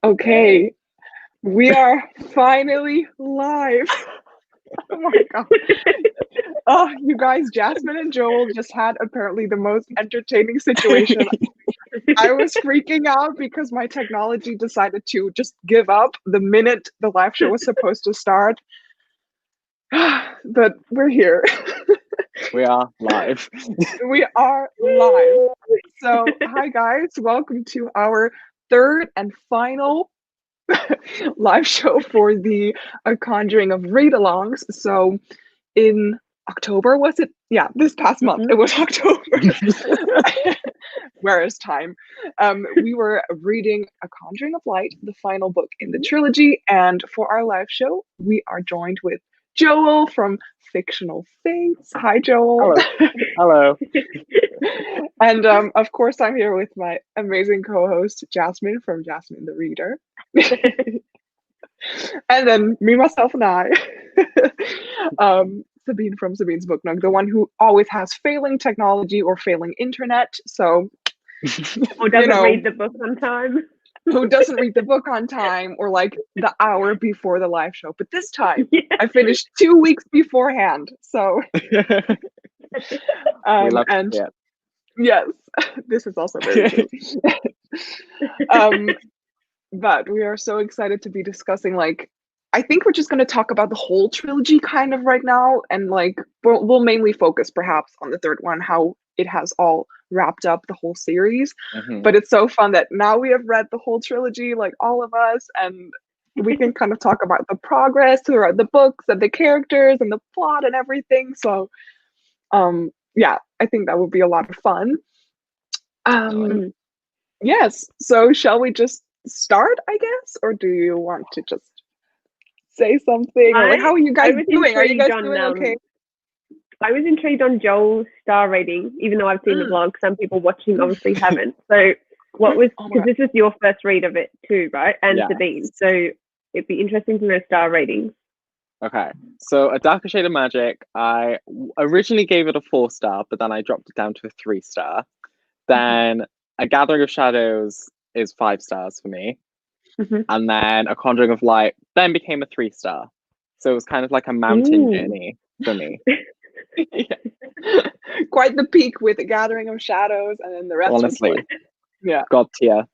Okay, we are finally live. Oh my god. Oh, you guys, Jasmine and Joel just had apparently the most entertaining situation. I was freaking out because my technology decided to just give up the minute the live show was supposed to start. But we're here. We are live. We are live. So, hi guys, welcome to our third and final live show for the A Conjuring of Read-alongs. So in October, was it? Yeah, this past month, it was October. Where is time? We were reading A Conjuring of Light, the final book in the trilogy, and for our live show, we are joined with Joel from Fictionalfates. Hi, Joel. Hello. And of course, I'm here with my amazing co-host Jasmine from Jasmine the Reader, and then me, myself, and I, Sabine from Sabine's Book Nook, the one who always has failing technology or failing internet. So, or doesn't read the book on time. Who doesn't read the book on time or like the hour before the live show. But this time, I finished 2 weeks beforehand. So, and yes, this is also very true. But we are so excited to be discussing, like, I think we're just going to talk about the whole trilogy kind of right now, and like we'll mainly focus perhaps on the third one, how it has all wrapped up the whole series. But it's so fun that now we have read the whole trilogy, like all of us, and we can kind of talk about the progress throughout the books and the characters and the plot and everything. So yeah, I think that would be a lot of fun. Yes, so shall we just start, I guess, or do you want to just say something? Or like, how are you guys doing? Are you guys doing okay? I was intrigued on Joel's star rating, even though I've seen the vlog. Some people watching obviously haven't. So what was, because this is your first read of it too, right? And Sabine. So it'd be interesting to know star ratings. Okay, so A Darker Shade of Magic, I originally gave it a 4-star, but then I dropped it down to a 3-star. Then A Gathering of Shadows is 5 stars for me. And then A Conjuring of Light then became a 3-star. So it was kind of like a mountain journey for me. Quite the peak with A Gathering of Shadows, and then the rest. Honestly, was God tier.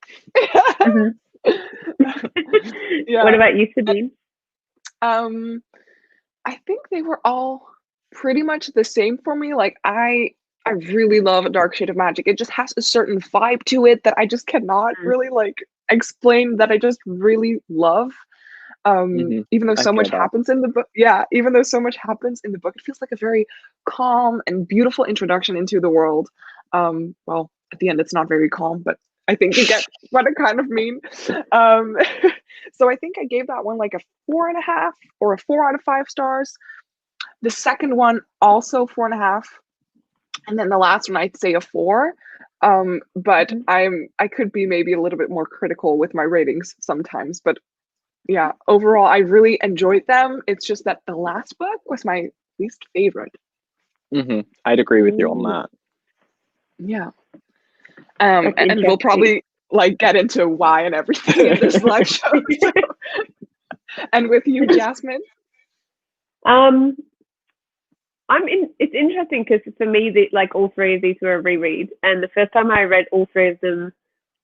What about you, Sabine? I think they were all pretty much the same for me. Like I really love A Dark Shade of Magic. It just has a certain vibe to it that I just cannot really like explain, that I just really love. Even though so much happens in the book, even though so much happens in the book, it feels like a very calm and beautiful introduction into the world. Well, at the end it's not very calm, but I think you get what I kind of mean. So I think I gave that one like a 4.5 or a 4 out of 5 stars. The second one also 4.5, and then the last one I'd say a 4. But I could be maybe a little bit more critical with my ratings sometimes, but yeah, overall I really enjoyed them. It's just that the last book was my least favorite. I'd agree with you on that. Yeah. And we'll probably like get into why and everything in this live show. So. And with you, Jasmine? It's interesting because for me, like all three of these were a reread, and the first time I read all three of them,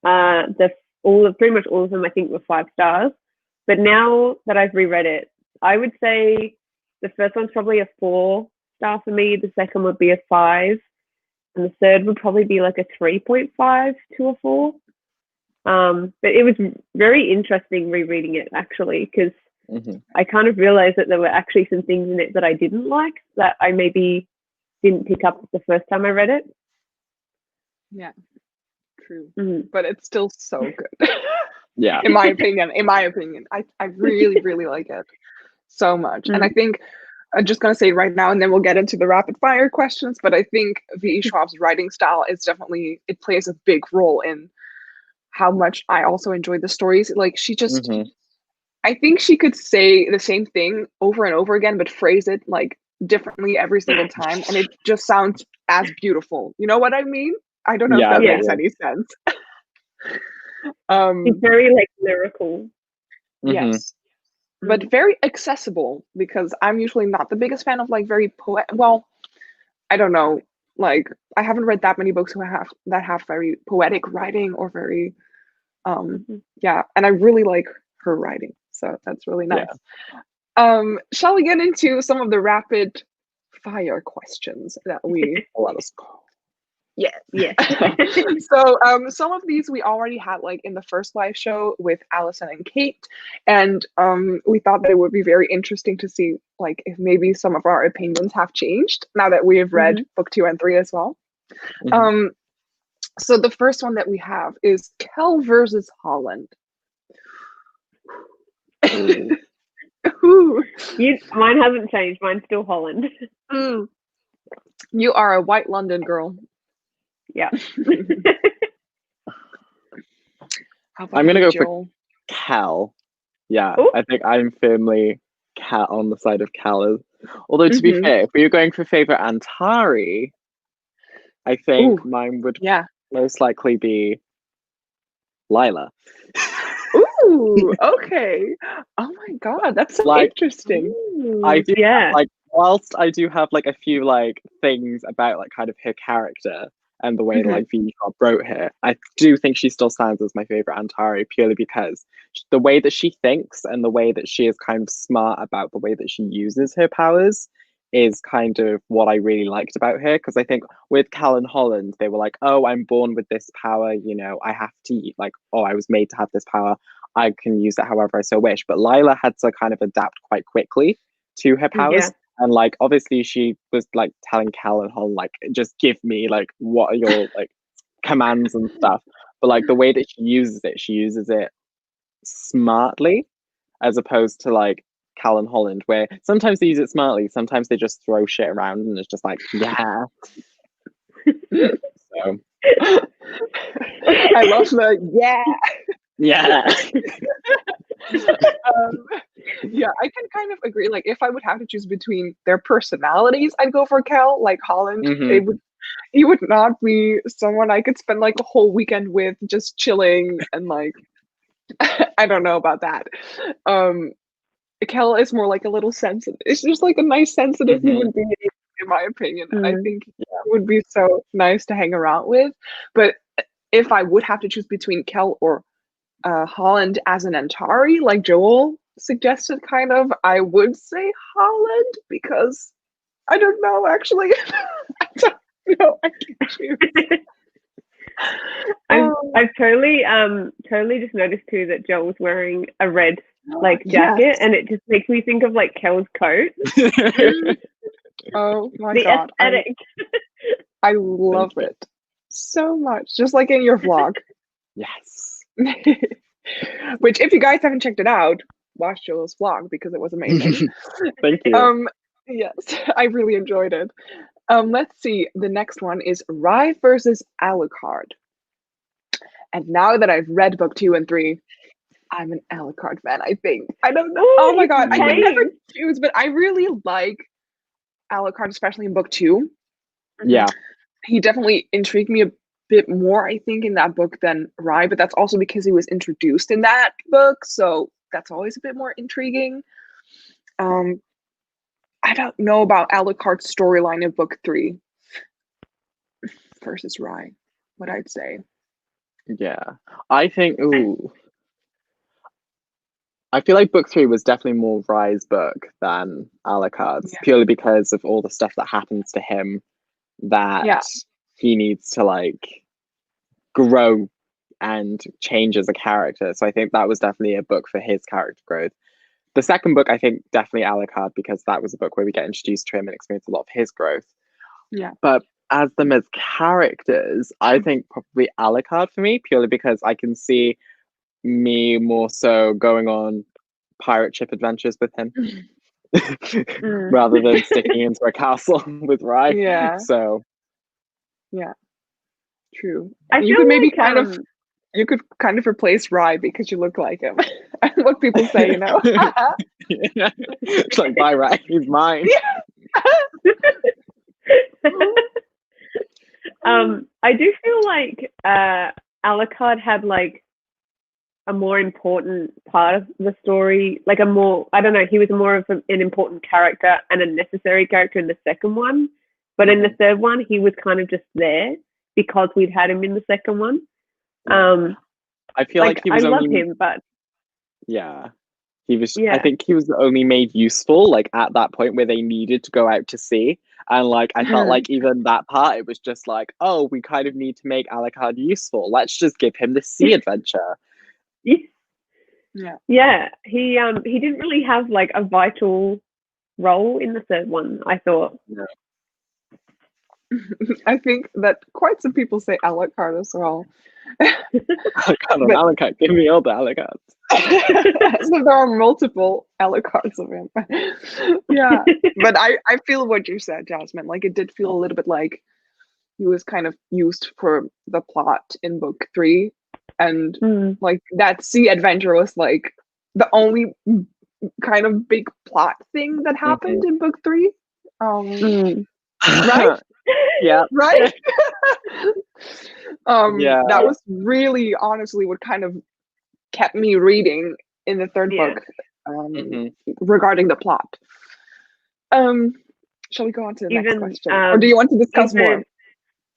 pretty much all of them I think were 5 stars. But now that I've reread it, I would say the first one's probably a 4-star for me. The second would be a 5, and the third would probably be like a 3.5 to a 4. But it was very interesting rereading it actually, because I kind of realized that there were actually some things in it that I didn't like, that I maybe didn't pick up the first time I read it. Yeah, true. But it's still so good. Yeah. In my opinion, I really, really like it so much. And I think I'm just going to say right now, and then we'll get into the rapid fire questions, but I think V.E. Schwab's writing style is definitely, it plays a big role in how much I also enjoyed the stories. Like she just, I think she could say the same thing over and over again, but phrase it like differently every single time. And it just sounds as beautiful. You know what I mean? I don't know if that makes any sense. He's very like lyrical. Yes. But very accessible, because I'm usually not the biggest fan of like very well, I don't know, like I haven't read that many books that have very poetic writing or very yeah, and I really like her writing, so that's really nice. Shall we get into some of the rapid fire questions that we let us go? Yeah. So some of these we already had like in the first live show with Allison and Kate, and we thought that it would be very interesting to see like if maybe some of our opinions have changed now that we have read book 2 and 3 as well. So the first one that we have is Kel versus Holland. Mine hasn't changed. Mine's still Holland. You are a white London girl. Yeah. I'm gonna go for Cal. Yeah, ooh. I think I'm firmly on the side of Cal. Although to be fair, if we were going for favorite Antari, I think mine would most likely be Lila. Ooh, okay. Oh my god, that's so like, interesting. I do like, whilst I do have like a few like things about like kind of her character and the way that like V wrote her, I do think she still stands as my favorite Antari, purely because the way that she thinks and the way that she is kind of smart about the way that she uses her powers is kind of what I really liked about her. Because I think with Cal and Holland, they were like, oh, I'm born with this power, you know, I have to like, oh, I was made to have this power, I can use it however I so wish. But Lila had to kind of adapt quite quickly to her powers. And like obviously she was like telling Cal and Holland like, just give me like what are your like commands and stuff. But like the way that she uses it smartly, as opposed to like Cal and Holland, where sometimes they use it smartly, sometimes they just throw shit around and it's just like, yeah. So I love the yeah. Yeah, I can kind of agree. Like, if I would have to choose between their personalities, I'd go for Cal. Like Holland, he would not be someone I could spend like a whole weekend with, just chilling and like. I don't know about that. Cal is more like a little sensitive. It's just like a nice, sensitive human being, in my opinion. And I think he would be so nice to hang around with. But if I would have to choose between Cal or Holland as an Antari, like Joel suggested, kind of, I would say Holland, because I don't know, actually. I don't know. I can't choose. I've totally just noticed too that Joel's wearing a red like jacket, and it just makes me think of like Kel's coat. Oh my god, aesthetic. I love it so much, just like in your vlog. Yes. Which, if you guys haven't checked it out, watch Joel's vlog because it was amazing. Thank you. Yes, I really enjoyed it. Let's see. The next one is Rye versus Alucard. And now that I've read book 2 and 3, I'm an Alucard fan, I think. I don't know. Oh my god, I could never choose, but I really like Alucard, especially in book 2. Yeah. He definitely intrigued me a bit more, I think, in that book than Rye, but that's also because he was introduced in that book, so that's always a bit more intriguing. I don't know about Alucard's storyline in book 3 versus Rye, what I'd say. Yeah, I think, I feel like book 3 was definitely more Rye's book than Alucard's, purely because of all the stuff that happens to him that he needs to like grow and change as a character. So I think that was definitely a book for his character growth. The second book, I think, definitely Alucard, because that was a book where we get introduced to him and experience a lot of his growth. Yeah. But as them as characters, I think probably Alucard for me, purely because I can see me more so going on pirate ship adventures with him rather than sticking into a castle with Rye. Yeah. So. Yeah. True. I you could maybe like, you could kind of replace Rye because you look like him. What people say, you know. It's like, bye, Rye, he's mine. I do feel like Alucard had like a more important part of the story, like a more, I don't know, he was more of an important character and a necessary character in the second one. But in the third one, he was kind of just there because we'd had him in the second one. I feel like he was I love only... him, but Yeah. He was, Yeah. I think he was only made useful like at that point where they needed to go out to sea. And like I felt like even that part, it was just like, oh, we kind of need to make Alucard useful. Let's just give him the sea adventure. Yeah. He didn't really have like a vital role in the third one, I thought. No. I think that quite some people say Alucard as well. Alucard, give me all the Alucards. So there are multiple Alucards of him. Yeah, but I feel what you said, Jasmine. Like it did feel a little bit like he was kind of used for the plot in book 3, and like that sea adventure was like the only kind of big plot thing that happened in book 3. Right? Yeah. Right? Yeah. That was really honestly what kind of kept me reading in the third book regarding the plot. Shall we go on to the next question? Or do you want to discuss more?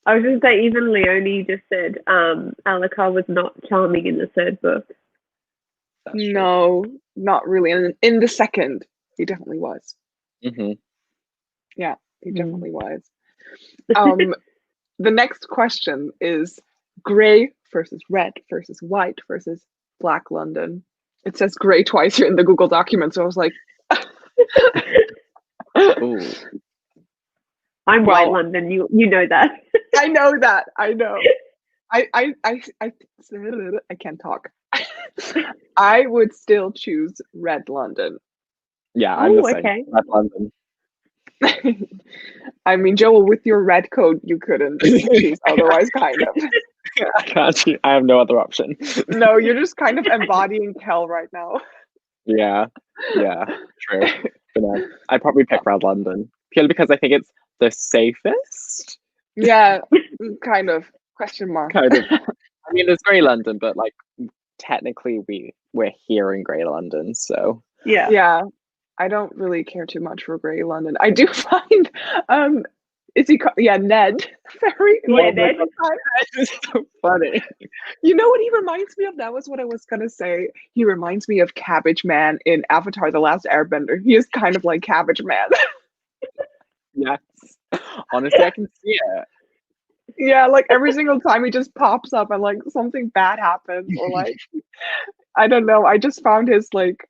I was going to say, even Leonie just said Alucard was not charming in the third book. No, not really. And in the second, he definitely was. Yeah, he definitely was. The next question is grey versus red versus white versus Black London. It says grey twice here in the Google document, so I was like, Ooh. I'm White London. You know that. I know that. I know. I can't talk. I would still choose Red London. Yeah, I'm the same. Red London. I mean, Joel, with your red coat, you couldn't choose otherwise, kind of. I can't. I have no other option. No, you're just kind of embodying Kel right now. Yeah, true. But no, I'd probably pick Red London purely because I think it's the safest. Yeah, kind of. Question mark. Kind of. I mean, there's Grey London, but like technically we're here in Grey London, so yeah. I don't really care too much for Grey London. I do find is he Ned very Ned is so funny. You know what he reminds me of? That was what I was gonna say. He reminds me of Cabbage Man in Avatar: The Last Airbender. He is kind of like Cabbage Man. Yes, honestly, I can see it. Yeah, like every single time he just pops up and like something bad happens, or like I don't know. I just found his like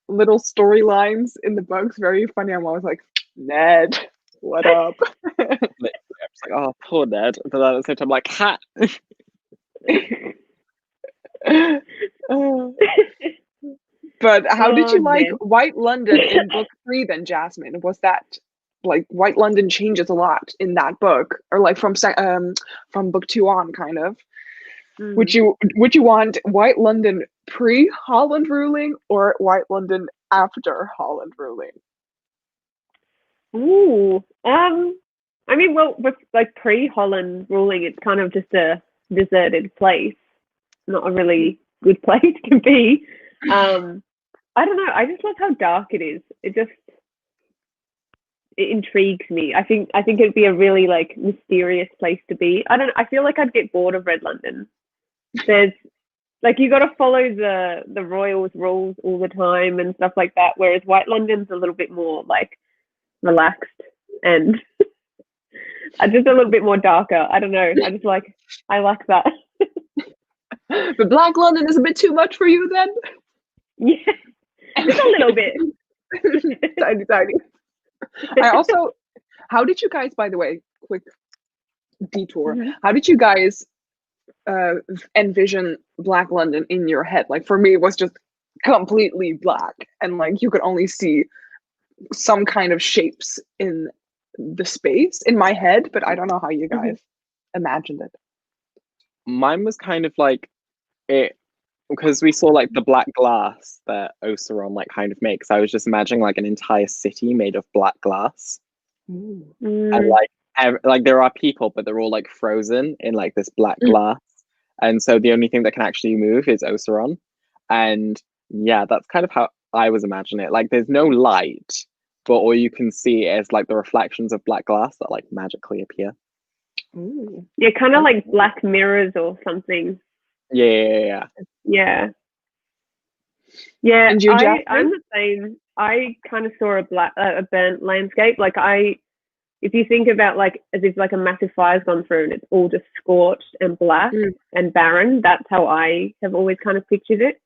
little storylines in the books very funny. I'm always like, Ned, what up? It's like, oh, poor Ned. But then at the same time, like, ha. But how did you like White London in book 3 then, Jasmine? Was that like White London changes a lot in that book, or like from book 2 on, kind of? Would you want White London pre-Holland ruling or White London after Holland ruling? Ooh, I mean, well, with like pre-Holland ruling, it's kind of just a deserted place, not a really good place to be. I don't know. I just love how dark it is. It intrigues me. I think it'd be a really like mysterious place to be. I feel like I'd get bored of Red London. There's like you got to follow the royals' rules all the time and stuff like that. Whereas White London's a little bit more like relaxed and just a little bit more darker. I don't know. I like that. But Black London is a bit too much for you then? Yeah, just a little bit. Tiny. How did you guys, by the way, quick detour, how did you guys envision Black London in your head? Like for me, it was just completely black, and like you could only see some kind of shapes in the space in my head, but I don't know how you guys imagined it. Mine was kind of like it, because we saw like the black glass that Oseron like kind of makes. I was just imagining like an entire city made of black glass. And like there are people, but they're all like frozen in like this black glass, and so the only thing that can actually move is Oseron. And yeah, that's kind of how I was imagining it. Like, there's no light, but all you can see is like the reflections of black glass that like magically appear. Ooh. Yeah, kind of like black mirrors or something. Yeah. Yeah, And you, I'm Jasmine? the same. I kind of saw a burnt landscape. Like if you think about like as if like a massive fire's gone through and it's all just scorched and black and barren. That's how I have always kind of pictured it.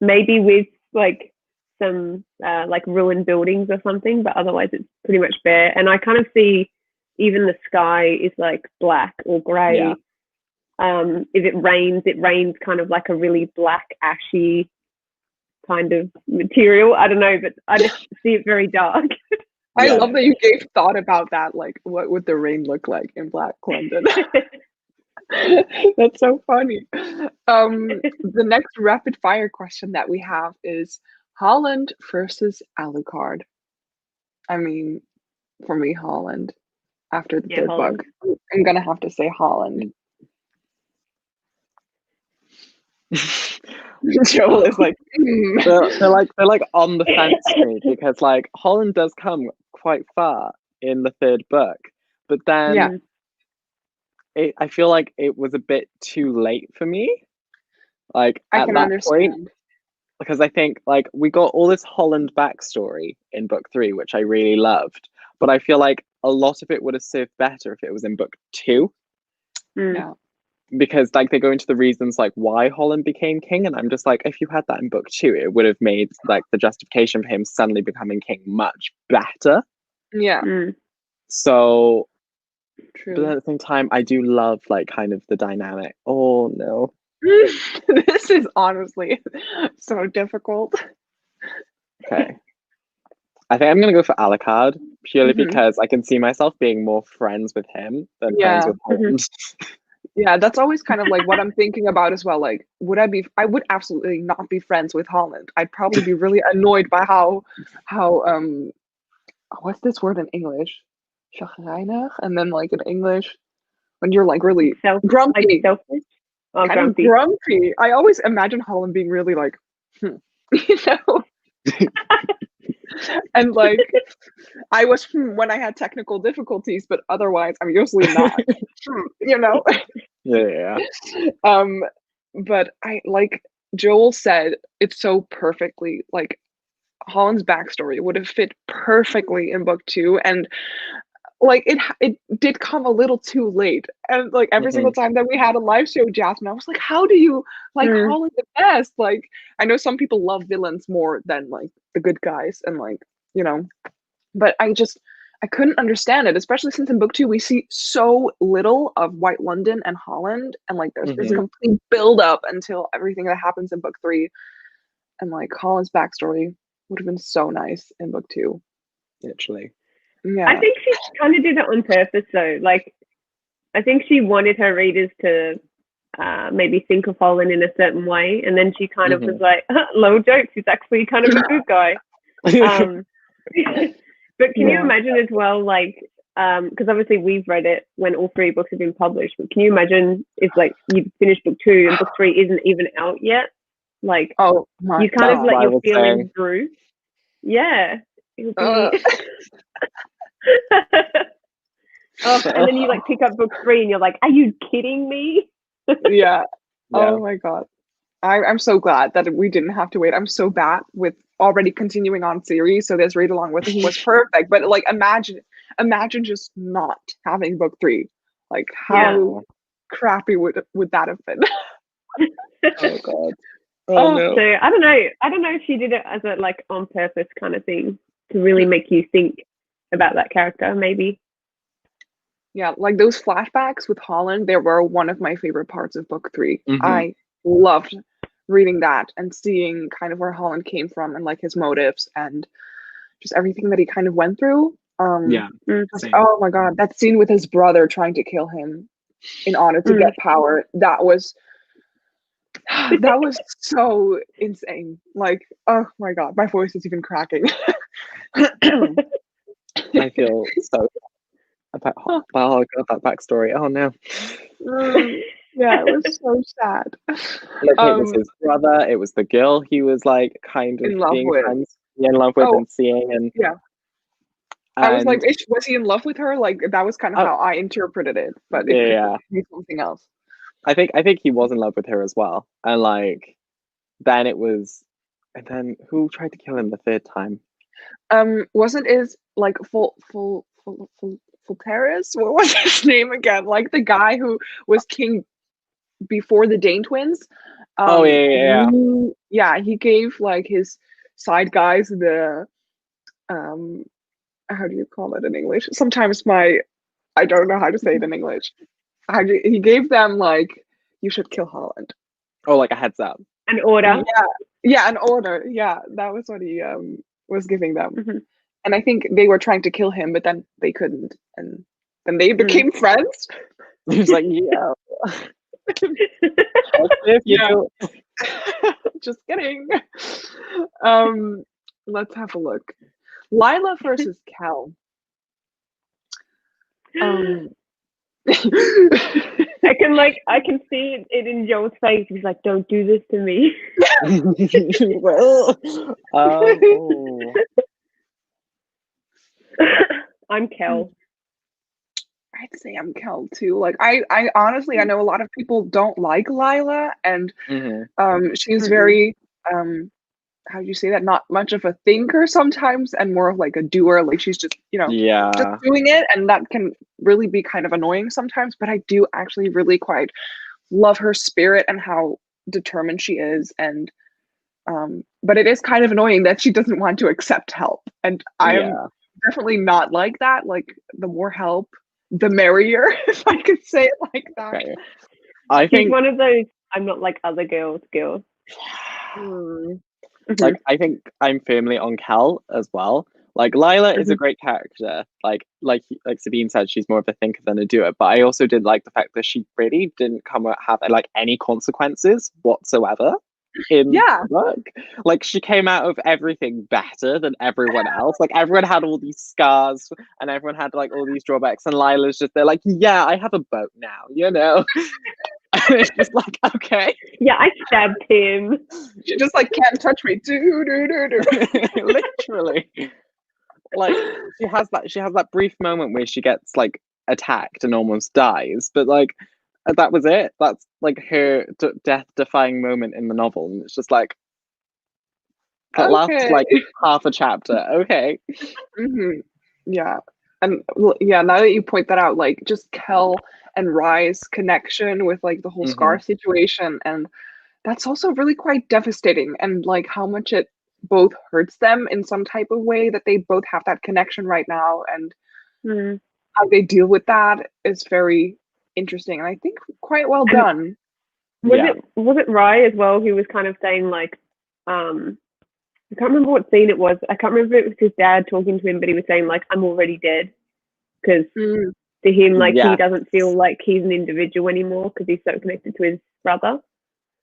Maybe with like some like ruined buildings or something, but otherwise it's pretty much bare. And I kind of see even the sky is like black or grey. Yeah. If it rains kind of like a really black, ashy kind of material. I don't know, but I just see it very dark. I love that you gave thought about that. Like, what would the rain look like in Black London? That's so funny. The next rapid fire question that we have is Holland versus Alucard. I mean, for me, Holland. After the third Holland. book, I'm gonna have to say Holland. Joel is like, they're like on the fence for me, because like Holland does come quite far in the third book, but then I feel like it was a bit too late for me. Like I can understand. point, because I think like we got all this Holland backstory in book 3, which I really loved, but I feel like a lot of it would have served better if it was in book 2. Yeah. Because like they go into the reasons like why Holland became king, and I'm just like, if you had that in book 2, it would have made like the justification for him suddenly becoming king much better. Yeah. So True. but at the same time, I do love like kind of the dynamic. Oh no. This is honestly so difficult. Okay. I think I'm gonna go for Alucard, purely because I can see myself being more friends with him than friends with Holland. Yeah, that's always kind of like what I'm thinking about as well. Like, I would absolutely not be friends with Holland. I'd probably be really annoyed by how what's this word in English? Chagrijnig? And then like in English, when you're like really grumpy. Like selfish? Oh, kind of grumpy. I always imagine Holland being really like, you know? And like, I was when I had technical difficulties, but otherwise I'm usually not, you know? Yeah. But I, like Joel said, it's so perfectly, like Holland's backstory would have fit perfectly in book 2, and like it did come a little too late. And like every single time that we had a live show, Jasmine, I was like, how do you like Holland the best? Like, I know some people love villains more than like the good guys, and like, you know, but I couldn't understand it, especially since in book 2 we see so little of White London and Holland, and like there's this complete build up until everything that happens in book 3, and like Holland's backstory would have been so nice in book 2. Literally. Yeah. I think she kind of did it on purpose though. Like, I think she wanted her readers to maybe think of Holland in a certain way, and then she kind of was like, low jokes, he's actually kind of a good guy. But can you imagine as well, like, because obviously we've read it when all 3 books have been published, but can you imagine if like you finish book 2 and book 3 isn't even out yet? Like, oh my you kind God. of let your feelings through. Yeah. It'll be... and then you like pick up book 3 and you're like, are you kidding me? Yeah. Oh my God. I'm so glad that we didn't have to wait. I'm so bad with already continuing on series, so this read along with him was perfect. But like, imagine just not having book 3. Like, how crappy would that have been? Oh God. Oh no. So I don't know if she did it as a like on purpose kind of thing to really make you think about that character, maybe. Yeah, like those flashbacks with Holland, they were one of my favorite parts of book 3. I loved reading that and seeing kind of where Holland came from and like his motives and just everything that he kind of went through. Oh my God, that scene with his brother trying to kill him in order to get power, that was so insane. Like, oh my God, my voice is even cracking. I feel so about how I got that backstory. Oh no. Yeah, it was so sad. Like it was his brother, it was the girl he was like kind of In love being with. in love with Oh, and seeing, and yeah. I was like, and was he in love with her? Like that was kind of how I interpreted it, but it yeah, could be something else. I think he was in love with her as well, and like then it was, and then who tried to kill him the third time? Wasn't his like Fulteris? What was his name again? Like the guy who was king before the Dane twins. Oh yeah. Yeah, he gave like his side guys the how do you call it in English? Sometimes I don't know how to say it in English. He gave them like, you should kill Holland. Oh, like a heads up. An order. Yeah, an order. Yeah, that was what he was giving them. And I think they were trying to kill him, but then they couldn't, and then they became friends. He's like, yeah. Yeah. Just kidding. Let's have a look. Lila versus Kel. I can see it in Joel's face. He's like, "Don't do this to me." Well, I'm Kel. I'd say I'm Kel too. Like I honestly, I know a lot of people don't like Lila, and she's very how do you say that? Not much of a thinker sometimes, and more of like a doer. Like she's just, just doing it, and that can really be kind of annoying sometimes. But I do actually really quite love her spirit and how determined she is, and but it is kind of annoying that she doesn't want to accept help, and I am definitely not like that. Like the more help, the merrier, if I could say it like that. Okay. I think she's one of those I'm not like other girls. Like I think I'm firmly on Kel as well. Like Lila is a great character. Like Sabine said, she's more of a thinker than a doer. But I also did like the fact that she really didn't have like any consequences whatsoever in the book. Like she came out of everything better than everyone else. Like everyone had all these scars and everyone had like all these drawbacks, and Lila's just there like, yeah, I have a boat now, And it's just like, okay. Yeah, I stabbed him. She just like can't touch me. Literally. Like she has that brief moment where she gets like attacked and almost dies, but like that was it. That's like her death-defying moment in the novel, and it's just like that lasts like half a chapter. Okay. Yeah, and now that you point that out, like just Kel and Rye's connection with like the whole scar situation, and that's also really quite devastating, and like how much it both hurts them in some type of way that they both have that connection right now, and how they deal with that is very interesting, and I think quite well done. Was it Rye as well who was kind of saying like I can't remember what scene it was. I can't remember if it was his dad talking to him, but he was saying like, I'm already dead, because to him, like he doesn't feel like he's an individual anymore because he's so connected to his brother.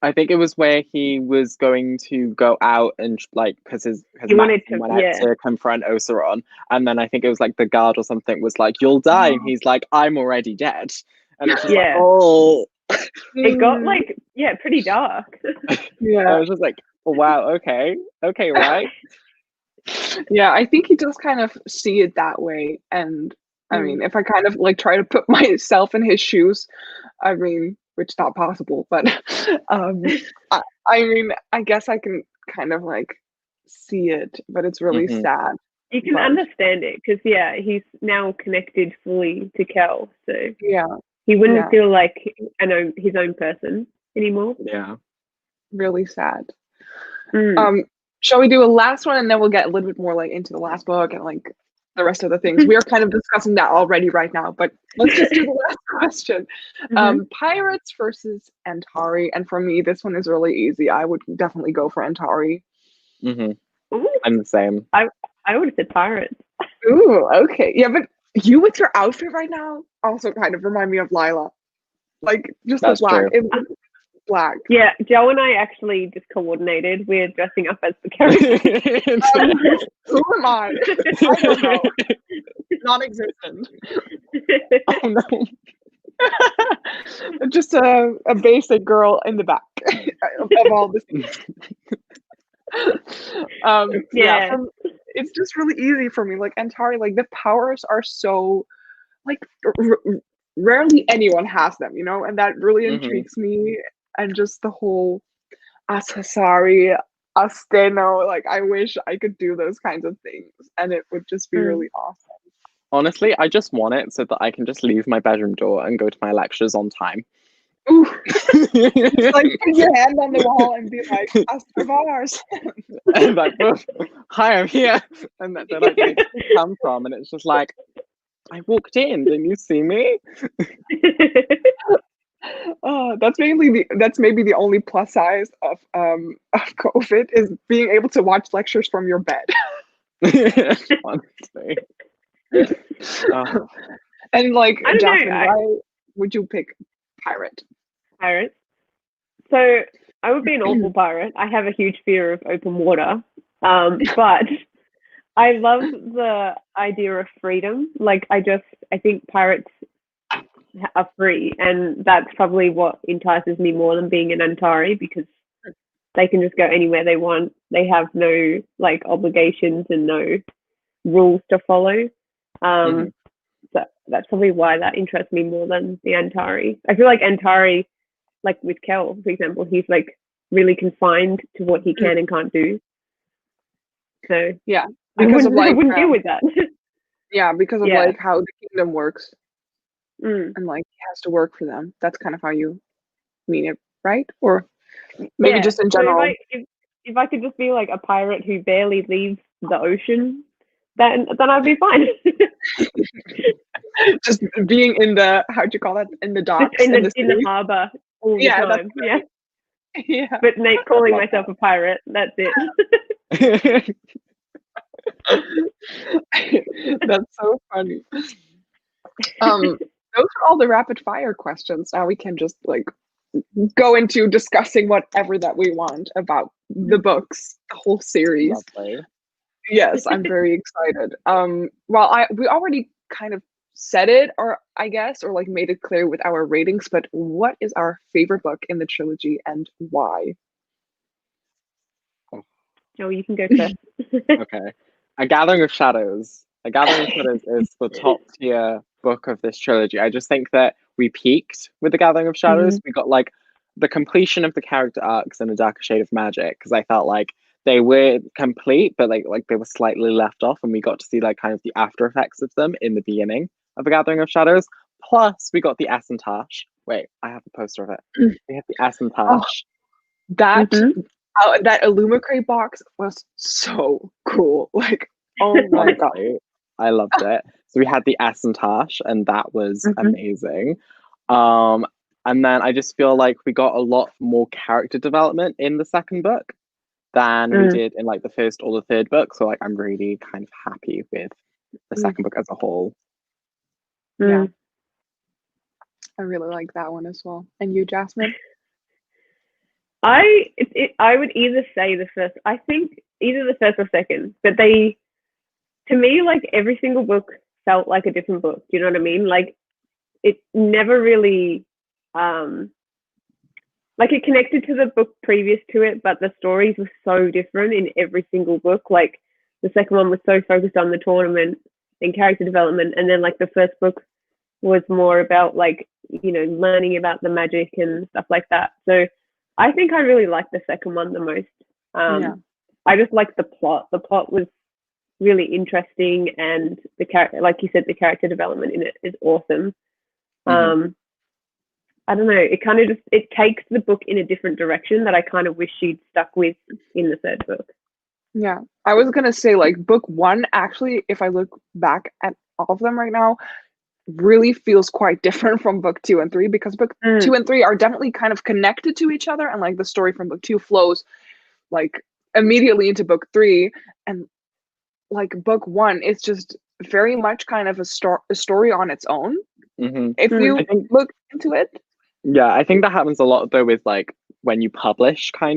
I think it was where he was going to go out and like because he wanted to, went out to confront Oseron, and then I think it was like the guard or something was like, "You'll die," and he's like, "I'm already dead," and it's just like, oh, it got like pretty dark. I was just like, oh, wow, okay, right. Yeah, I think he does kind of see it that way, and I mean, if I kind of like try to put myself in his shoes, I mean, which is not possible, but I mean, I guess I can kind of like see it, but it's really sad. You can understand it because he's now connected fully to Kel, so he wouldn't feel like his own person anymore. Yeah, really sad. Shall we do a last one, and then we'll get a little bit more like into the last book and like the rest of the things? We are kind of discussing that already right now, but let's just do the last question. Pirates versus Antari, and for me this one is really easy. I would definitely go for Antari. I'm the same. I would have said pirates. Ooh, okay. Yeah, but you with your outfit right now also kind of remind me of Lila, like just the black. Black. Yeah, Joe and I actually just coordinated. We're dressing up as the characters. Who am I? I don't know. Non-existent. Oh no. Just a basic girl in the back of all the things. Yeah. It's just really easy for me. Like Antari, like the powers are so like rarely anyone has them, you know, and that really intrigues me. And just the whole Asasari, Asteno, like I wish I could do those kinds of things, and it would just be really awesome. Honestly, I just want it so that I can just leave my bedroom door and go to my lectures on time. Ooh. Just like put your hand on the wall and be like, Astravars. And like, hi, I'm here. And they're like, where did you come from? And it's just like, I walked in. Didn't you see me? That's maybe the only plus size of COVID is being able to watch lectures from your bed. Honestly. And like, Jasmine, why would you pick pirate? Pirate. So I would be an awful pirate. I have a huge fear of open water, but I love the idea of freedom. Like I think pirates are free, and that's probably what entices me more than being an Antari, because they can just go anywhere they want. They have no like obligations and no rules to follow. So that's probably why that interests me more than the Antari. I feel like Antari, like with Kel, for example, he's like really confined to what he can and can't do. So yeah, because I wouldn't deal with that. Yeah, because of like how the kingdom works, and like he has to work for them. That's kind of how you mean it, right? Or maybe just in general. So if I could just be like a pirate who barely leaves the ocean, then I'd be fine. Just being in the, how'd you call that? In the docks, in the harbour all the time. Right. Yeah. But Nate calling myself a pirate, that's it. That's so funny. Those are all the rapid fire questions. Now we can just like go into discussing whatever that we want about the books, the whole series. Lovely. Yes, I'm very excited. Well, we already kind of said it, or I guess, or like made it clear with our ratings, but what is our favorite book in the trilogy and why? Oh, you can go first. Okay. A Gathering of Shadows. A Gathering of Shadows is the top tier book of this trilogy. I just think that we peaked with The Gathering of Shadows. We got like the completion of the character arcs in A Darker Shade of Magic, because I felt like they were complete, but like they were slightly left off, and we got to see like kind of the after effects of them in the beginning of A Gathering of Shadows. Plus, we got the Ascentage. Wait, I have a poster of it. We have the Ascentage. That Illumicrate box was so cool. Like, oh my god, I loved it. So we had the Ascentage, and that was amazing. And then I just feel like we got a lot more character development in the second book than we did in like the first or the third book. So like I'm really kind of happy with the second book as a whole. Yeah. I really like that one as well. And you, Jasmine? I would either say the first, I think either the first or second, but to me, like every single book felt like a different book. Do you know what I mean? Like it never really, like it connected to the book previous to it, but the stories were so different in every single book. Like the second one was so focused on the tournament and character development, and then like the first book was more about like, you know, learning about the magic and stuff like that. So I think I really liked the second one the most. I just liked the plot. The plot was really interesting, and the character, like you said, the character development in it is awesome. I don't know, it kind of just, it takes the book in a different direction that I kind of wish she'd stuck with in the third book. Yeah, I was gonna say like book one, actually, if I look back at all of them right now, really feels quite different from book 2 and 3, because book 2 and 3 are definitely kind of connected to each other, and like the story from book 2 flows like immediately into book 3, and like book 1 is just very much kind of a story on its own. If you look into it. Yeah, I think that happens a lot though with like when you publish a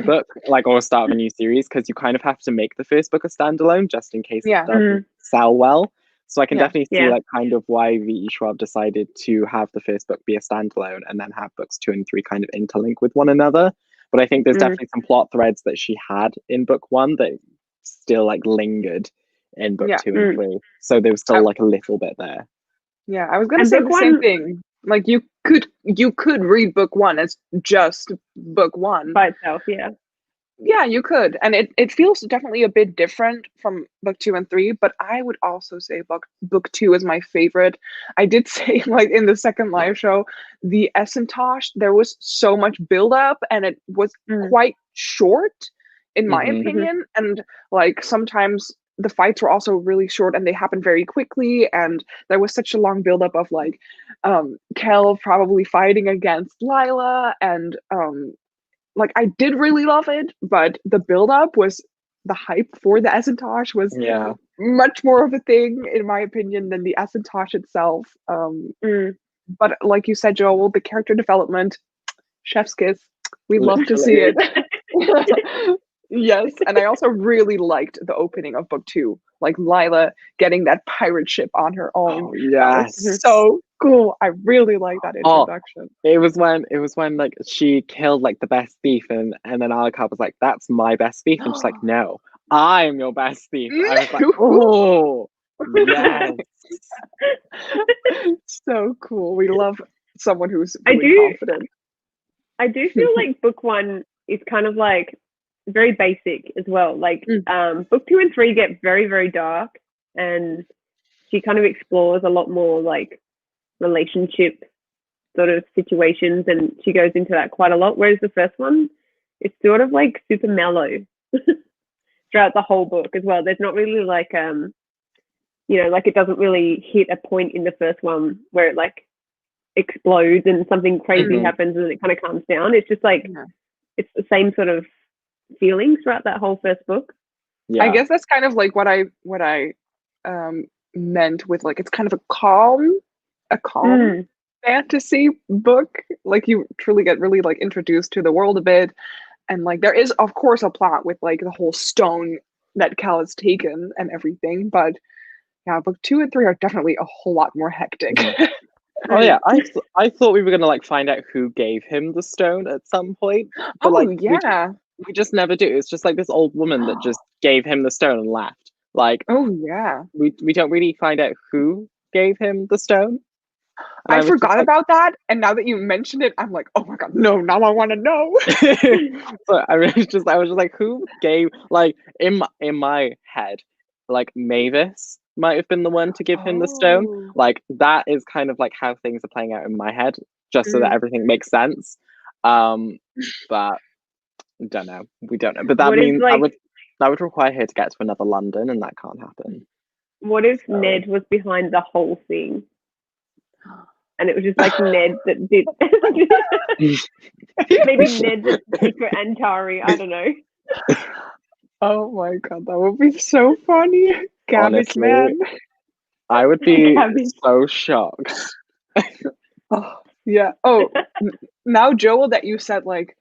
book, like, or start a new series, because you kind of have to make the first book a standalone just in case it doesn't sell well. So I can definitely see Yeah. like kind of why V.E. Schwab decided to have the first book be a standalone and then have books 2 and 3 kind of interlink with one another. But I think there's definitely some plot threads that she had in book 1 that still like lingered in book 2 and 3. So there was still like a little bit there. Yeah, I was gonna And say book the same one- thing. Like you could read book 1 as just book 1. by itself, yeah. Yeah, you could. And it feels definitely a bit different from book 2 and 3, but I would also say book 2 is my favorite. I did say like in the second live show, the Essentosh, there was so much build up and it was quite short in my opinion. And like sometimes the fights were also really short and they happened very quickly, and there was such a long build up of like Kel probably fighting against Lila, and like I did really love it, but the build up was the hype for the Essentosh was much more of a thing in my opinion than the Essentosh itself. But like you said, Joel, the character development, chef's kiss. We love to see it. Yes, and I also really liked the opening of book 2, like Lila getting that pirate ship on her own. Oh, yes. That was so cool. I really like that introduction. It was when like she killed like the best thief, and then Alucard was like, "That's my best thief," and she's like, "No, I'm your best thief." I was like, "Oh, yes." So cool. We love someone who's really confident. I do feel like book 1 is kind of like very basic as well. Like book 2 and 3 get very, very dark, and she kind of explores a lot more like relationship sort of situations, and she goes into that quite a lot, whereas the first one is sort of like super mellow throughout the whole book as well. There's not really like like it doesn't really hit a point in the first one where it like explodes and something crazy happens and it kind of calms down. It's just like it's the same sort of feelings throughout that whole first book. I guess that's kind of like what I meant with like it's kind of a calm fantasy book. Like you truly get really like introduced to the world a bit, and like there is of course a plot with like the whole stone that Cal has taken and everything, but yeah, book 2 and 3 are definitely a whole lot more hectic. Oh yeah, I thought we were gonna like find out who gave him the stone at some point, but we just never do. It's just like this old woman that just gave him the stone and left. Like we don't really find out who gave him the stone. I forgot about that, and now that you mentioned it, I'm like, oh my god, no! Now I want to know. So I was just like, who gave? Like in my head, like Mavis might have been the one to give him the stone. Like that is kind of like how things are playing out in my head, just so that everything makes sense. But don't know. We don't know. But that means that would require her to get to another London, and that can't happen. What if Ned was behind the whole thing? And it was just like Ned that did. Maybe Ned that secret Antari. I don't know. Oh my god, that would be so funny. Cabbage man. I would be so shocked. Oh yeah. Oh, now Joel, that you said like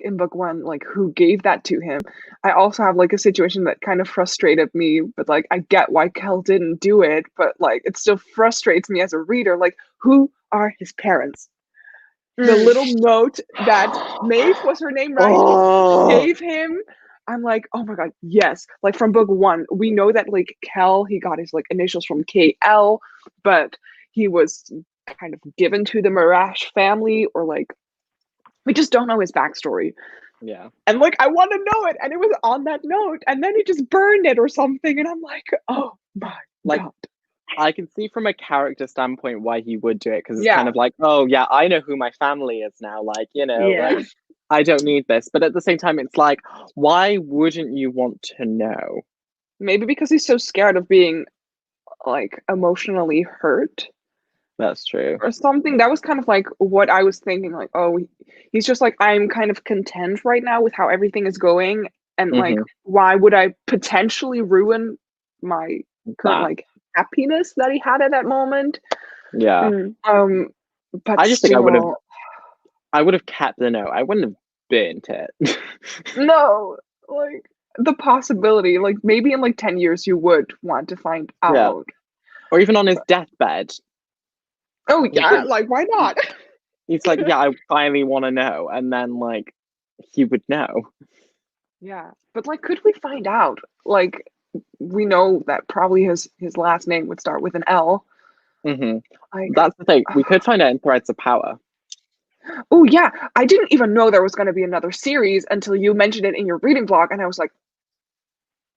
in book 1, like who gave that to him. I also have like a situation that kind of frustrated me, but like I get why Kel didn't do it, but like it still frustrates me as a reader. Like, who are his parents? The little note that Maeve was her name, right? Gave him. I'm like, oh my god, yes. Like from book 1, we know that like Kel, he got his like initials from KL, but he was kind of given to the Marash family, or like we just don't know his backstory. Yeah. And like I want to know it, and it was on that note, and then he just burned it or something, and I'm like, oh my god. I can see from a character standpoint why he would do it, because it's kind of like, oh yeah, I know who my family is now. Like, like I don't need this. But at the same time, it's like, why wouldn't you want to know? Maybe because he's so scared of being like emotionally hurt. That's true. Or something. That was kind of like what I was thinking. Like, oh, he's just like, I'm kind of content right now with how everything is going, and like, why would I potentially ruin my current like happiness that he had at that moment? Yeah. But I just think I would have kept the note. I wouldn't have burnt it. No, like the possibility, like maybe in like 10 years you would want to find out. Or even on his deathbed. Oh yeah, like why not? He's like, yeah, I finally want to know. And then like he would know. Yeah, but like, could we find out? Like, we know that probably his last name would start with an L. Mm-hmm. Like, That's the thing. We could find out in Threads of Power. oh yeah, I didn't even know there was going to be another series until you mentioned it in your reading blog, and I was like,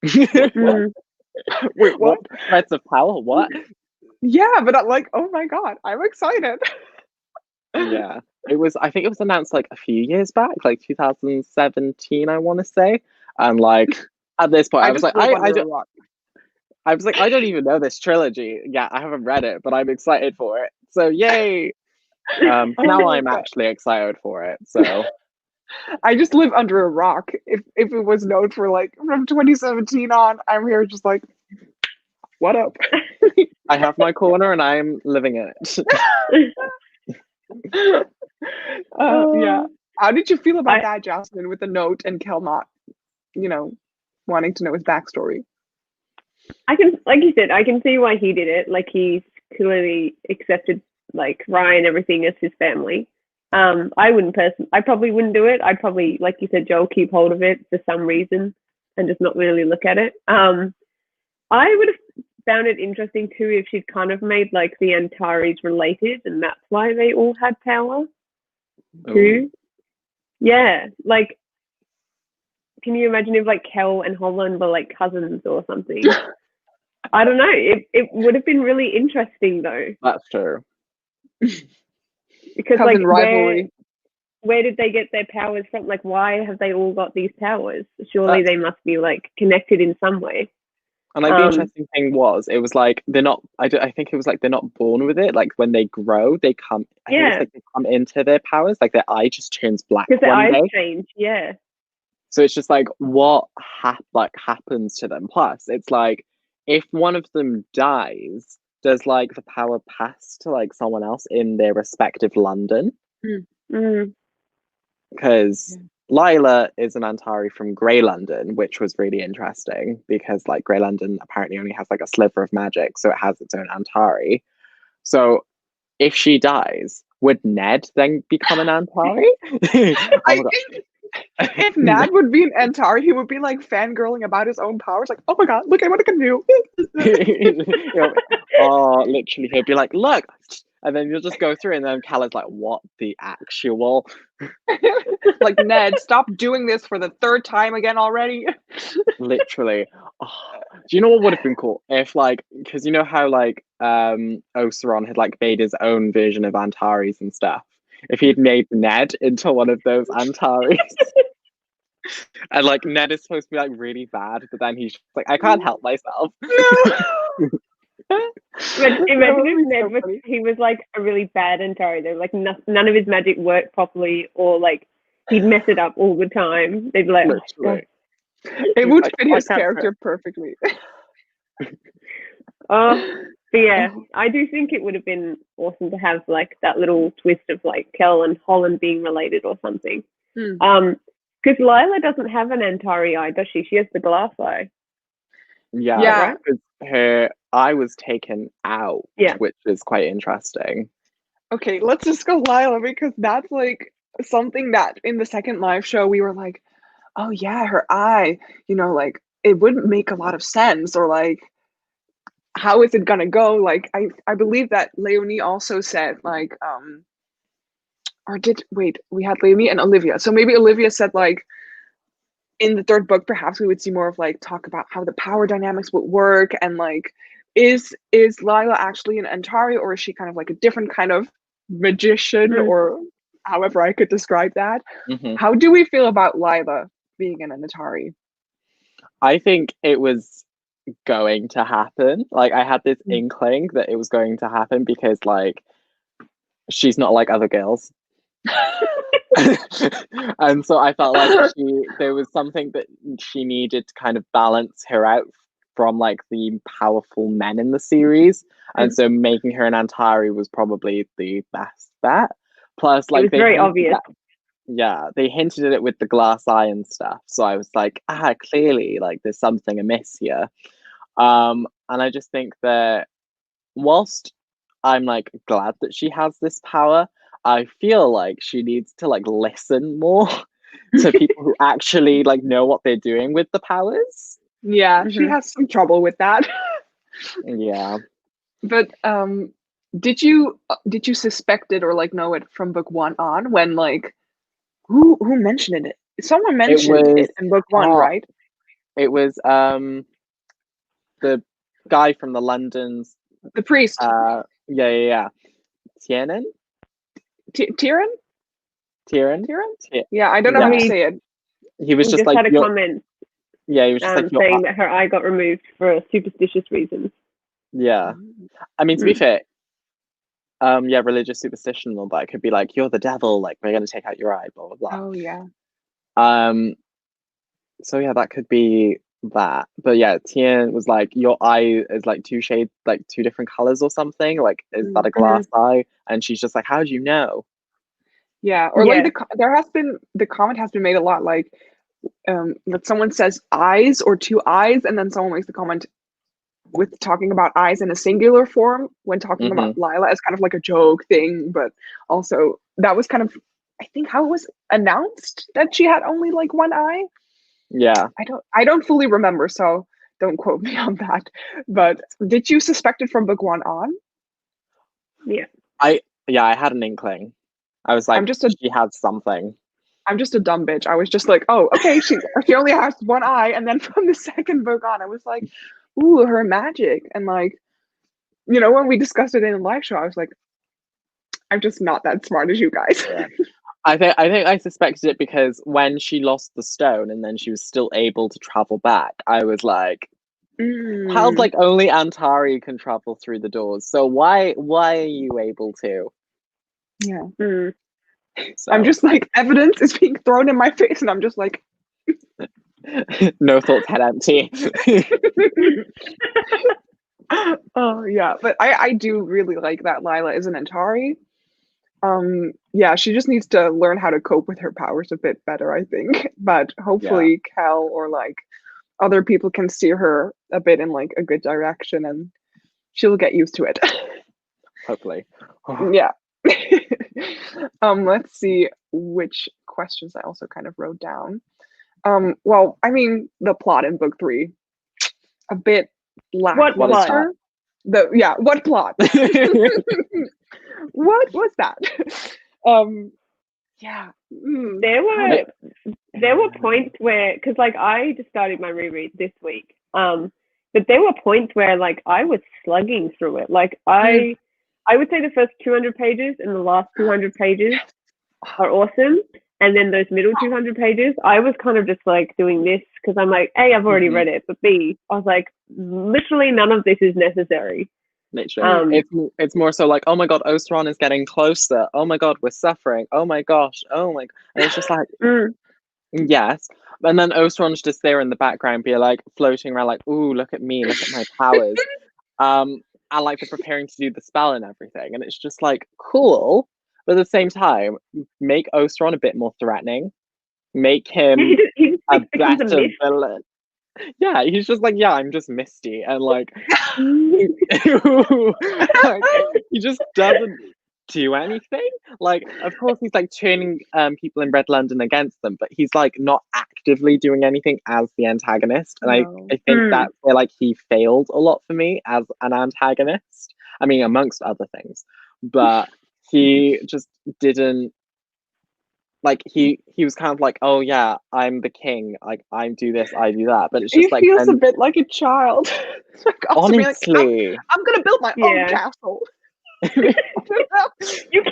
Mm. wait, what? Threads of Power? What? Yeah, but I'm like, oh my god, I'm excited. Yeah. I think it was announced like a few years back, like 2017, I want to say. And like at this point, I was like, I don't even know this trilogy. Yeah, I haven't read it, but I'm excited for it. So yay. Now I'm actually excited for it. So I just live under a rock. If it was known for like from 2017 on, I'm here just like, what up? I have my corner and I'm living in it. Yeah. How did you feel about that, Jasmine, with the note and Kel not, wanting to know his backstory? I can, like you said, I can see why he did it. Like he's clearly accepted like Ryan and everything as his family. I probably wouldn't do it. I'd probably, like you said, Joel, keep hold of it for some reason and just not really look at it. I would have found it interesting too if she'd kind of made like the Antares related, and that's why they all had power too. Yeah, like, can you imagine if like Kel and Holland were like cousins or something? I don't know. It would have been really interesting though. That's true. Because Cousin like rivalry. where did they get their powers from? Like, why have they all got these powers? Surely they must be like connected in some way. And like the interesting thing was, it was like they're not. I think it was like they're not born with it. Like when they grow, they come. I think it's like they come into their powers. Like their eye just turns black because their eyes day. change. Yeah. So it's just like what happens to them. Plus, it's like if one of them dies, does like the power pass to like someone else in their respective London? Because Lila is an Antari from Grey London, which was really interesting because like Grey London apparently only has like a sliver of magic, so it has its own Antari. So if she dies, would Ned then become an Antari? I think if Ned would be an Antari, he would be like fangirling about his own powers, like, oh my god, look at what I can do. Literally, he'd be like, look, and then you'll just go through, and then Callum's like, what the actual? Like, Ned, stop doing this for the third time again already. Literally. Do you know what would have been cool if like, because you know how like Oseron had like made his own version of Antares and stuff. If he'd made Ned into one of those Antares. And like Ned is supposed to be like really bad, but then he's just like, I can't help myself. Imagine if Ned was like a really bad Antari though, like none of his magic worked properly, or like he'd mess it up all the time. They'd be like, it would fit his character perfectly. But yeah, I do think it would have been awesome to have like that little twist of like Kel and Holland being related or something. Because Lila doesn't have an Antari eye, does she? She has the glass eye. Yeah, right? Her eye was taken out, which is quite interesting. Okay, let's just go Lila, because that's like something that in the second live show we were like, oh yeah, her eye, like it wouldn't make a lot of sense, or like, how is it gonna go? Like I believe that Leonie also said like we had Leonie and Olivia, so maybe Olivia said like in the third book perhaps we would see more of like talk about how the power dynamics would work, and like is Lila actually an Antari, or is she kind of like a different kind of magician, or however I could describe that. How do we feel about Lila being an Antari? I think it was going to happen. Like I had this inkling that it was going to happen because like she's not like other girls. And so I felt like there was something that she needed to kind of balance her out from like the powerful men in the series, and so making her an Antari was probably the best bet. Plus, like, it was very obvious. They hinted at it with the glass eye and stuff, so I was like, clearly like there's something amiss here. And I just think that whilst I'm like glad that she has this power, I feel like she needs to like listen more to people who actually like know what they're doing with the powers. Yeah, she has some trouble with that. Yeah. But did you suspect it or like know it from book 1 on, when like who mentioned it? Someone mentioned it in book 1, right? It was the guy from the London's, the priest. Yeah. Tiernan? Tyrion? Tyrion? Yeah, I don't know how to say it. He was just like, had a comment. Yeah, he was just like saying that her eye got removed for superstitious reasons. Yeah, I mean, to be fair, yeah, religious superstition and all that could be like, you're the devil, like we're gonna take out your eye, blah blah blah. Oh yeah. So yeah, that could be that. But yeah, Tien was like, your eye is like two different colors or something. Like, is that a glass eye? And she's just like, how do you know? Yeah, or like the comment has been made a lot, like that someone says eyes or two eyes, and then someone makes the comment with talking about eyes in a singular form when talking about Lila as kind of like a joke thing, but also that was kind of, I think, how it was announced that she had only like one eye. Yeah, I don't fully remember, so don't quote me on that. But did you suspect it from book 1 on? Yeah, I had an inkling. I was like, she had something. I'm just a dumb bitch. I was just like, oh, okay, she only has one eye, and then from the second book on, I was like, ooh, her magic. And like, you know, when we discussed it in a live show, I was like, I'm just not that smart as you guys. Yeah. I think I suspected it because when she lost the stone and then she was still able to travel back, I was like, how's like only Antari can travel through the doors? So why are you able to? Yeah. So. I'm just like, evidence is being thrown in my face, and I'm just like, no thoughts, head empty. Oh yeah, but I do really like that Lila is an Antari. Yeah, she just needs to learn how to cope with her powers a bit better, I think. But hopefully Cal or like other people can steer her a bit in like a good direction, and she'll get used to it. Hopefully. Yeah. Let's see which questions I also kind of wrote down. Well, I mean, the plot in book 3, a bit lackluster. What plot? What was that? Yeah. There were points where, because like I just started my reread this week, but there were points where like I was slugging through it. Like I would say the first 200 pages and the last 200 pages are awesome, and then those middle 200 pages, I was kind of just like doing this because I'm like, A, I've already read it, but B, I was like, literally none of this is necessary. Literally, it's more so like, oh my god, Osteron is getting closer. Oh my god, we're suffering. Oh my gosh. Oh my, and it's just like, yes. And then Osteron's just there in the background, be like floating around, like, ooh, look at me, look at my powers. And like they're preparing to do the spell and everything, and it's just like cool. But at the same time, make Osteron a bit more threatening. Make him a better villain. Yeah, he's just like, yeah, I'm just Misty, and like, like he just doesn't do anything. Like, of course, he's like turning people in Red London against them, but he's like not actively doing anything as the antagonist. And I think that's where like he failed a lot for me as an antagonist. I mean, amongst other things, but he just didn't. Like he was kind of like, oh yeah, I'm the king. Like I do this, I do that. But it's just he feels a bit like a child. Like, honestly, like, I'm gonna build my own castle. You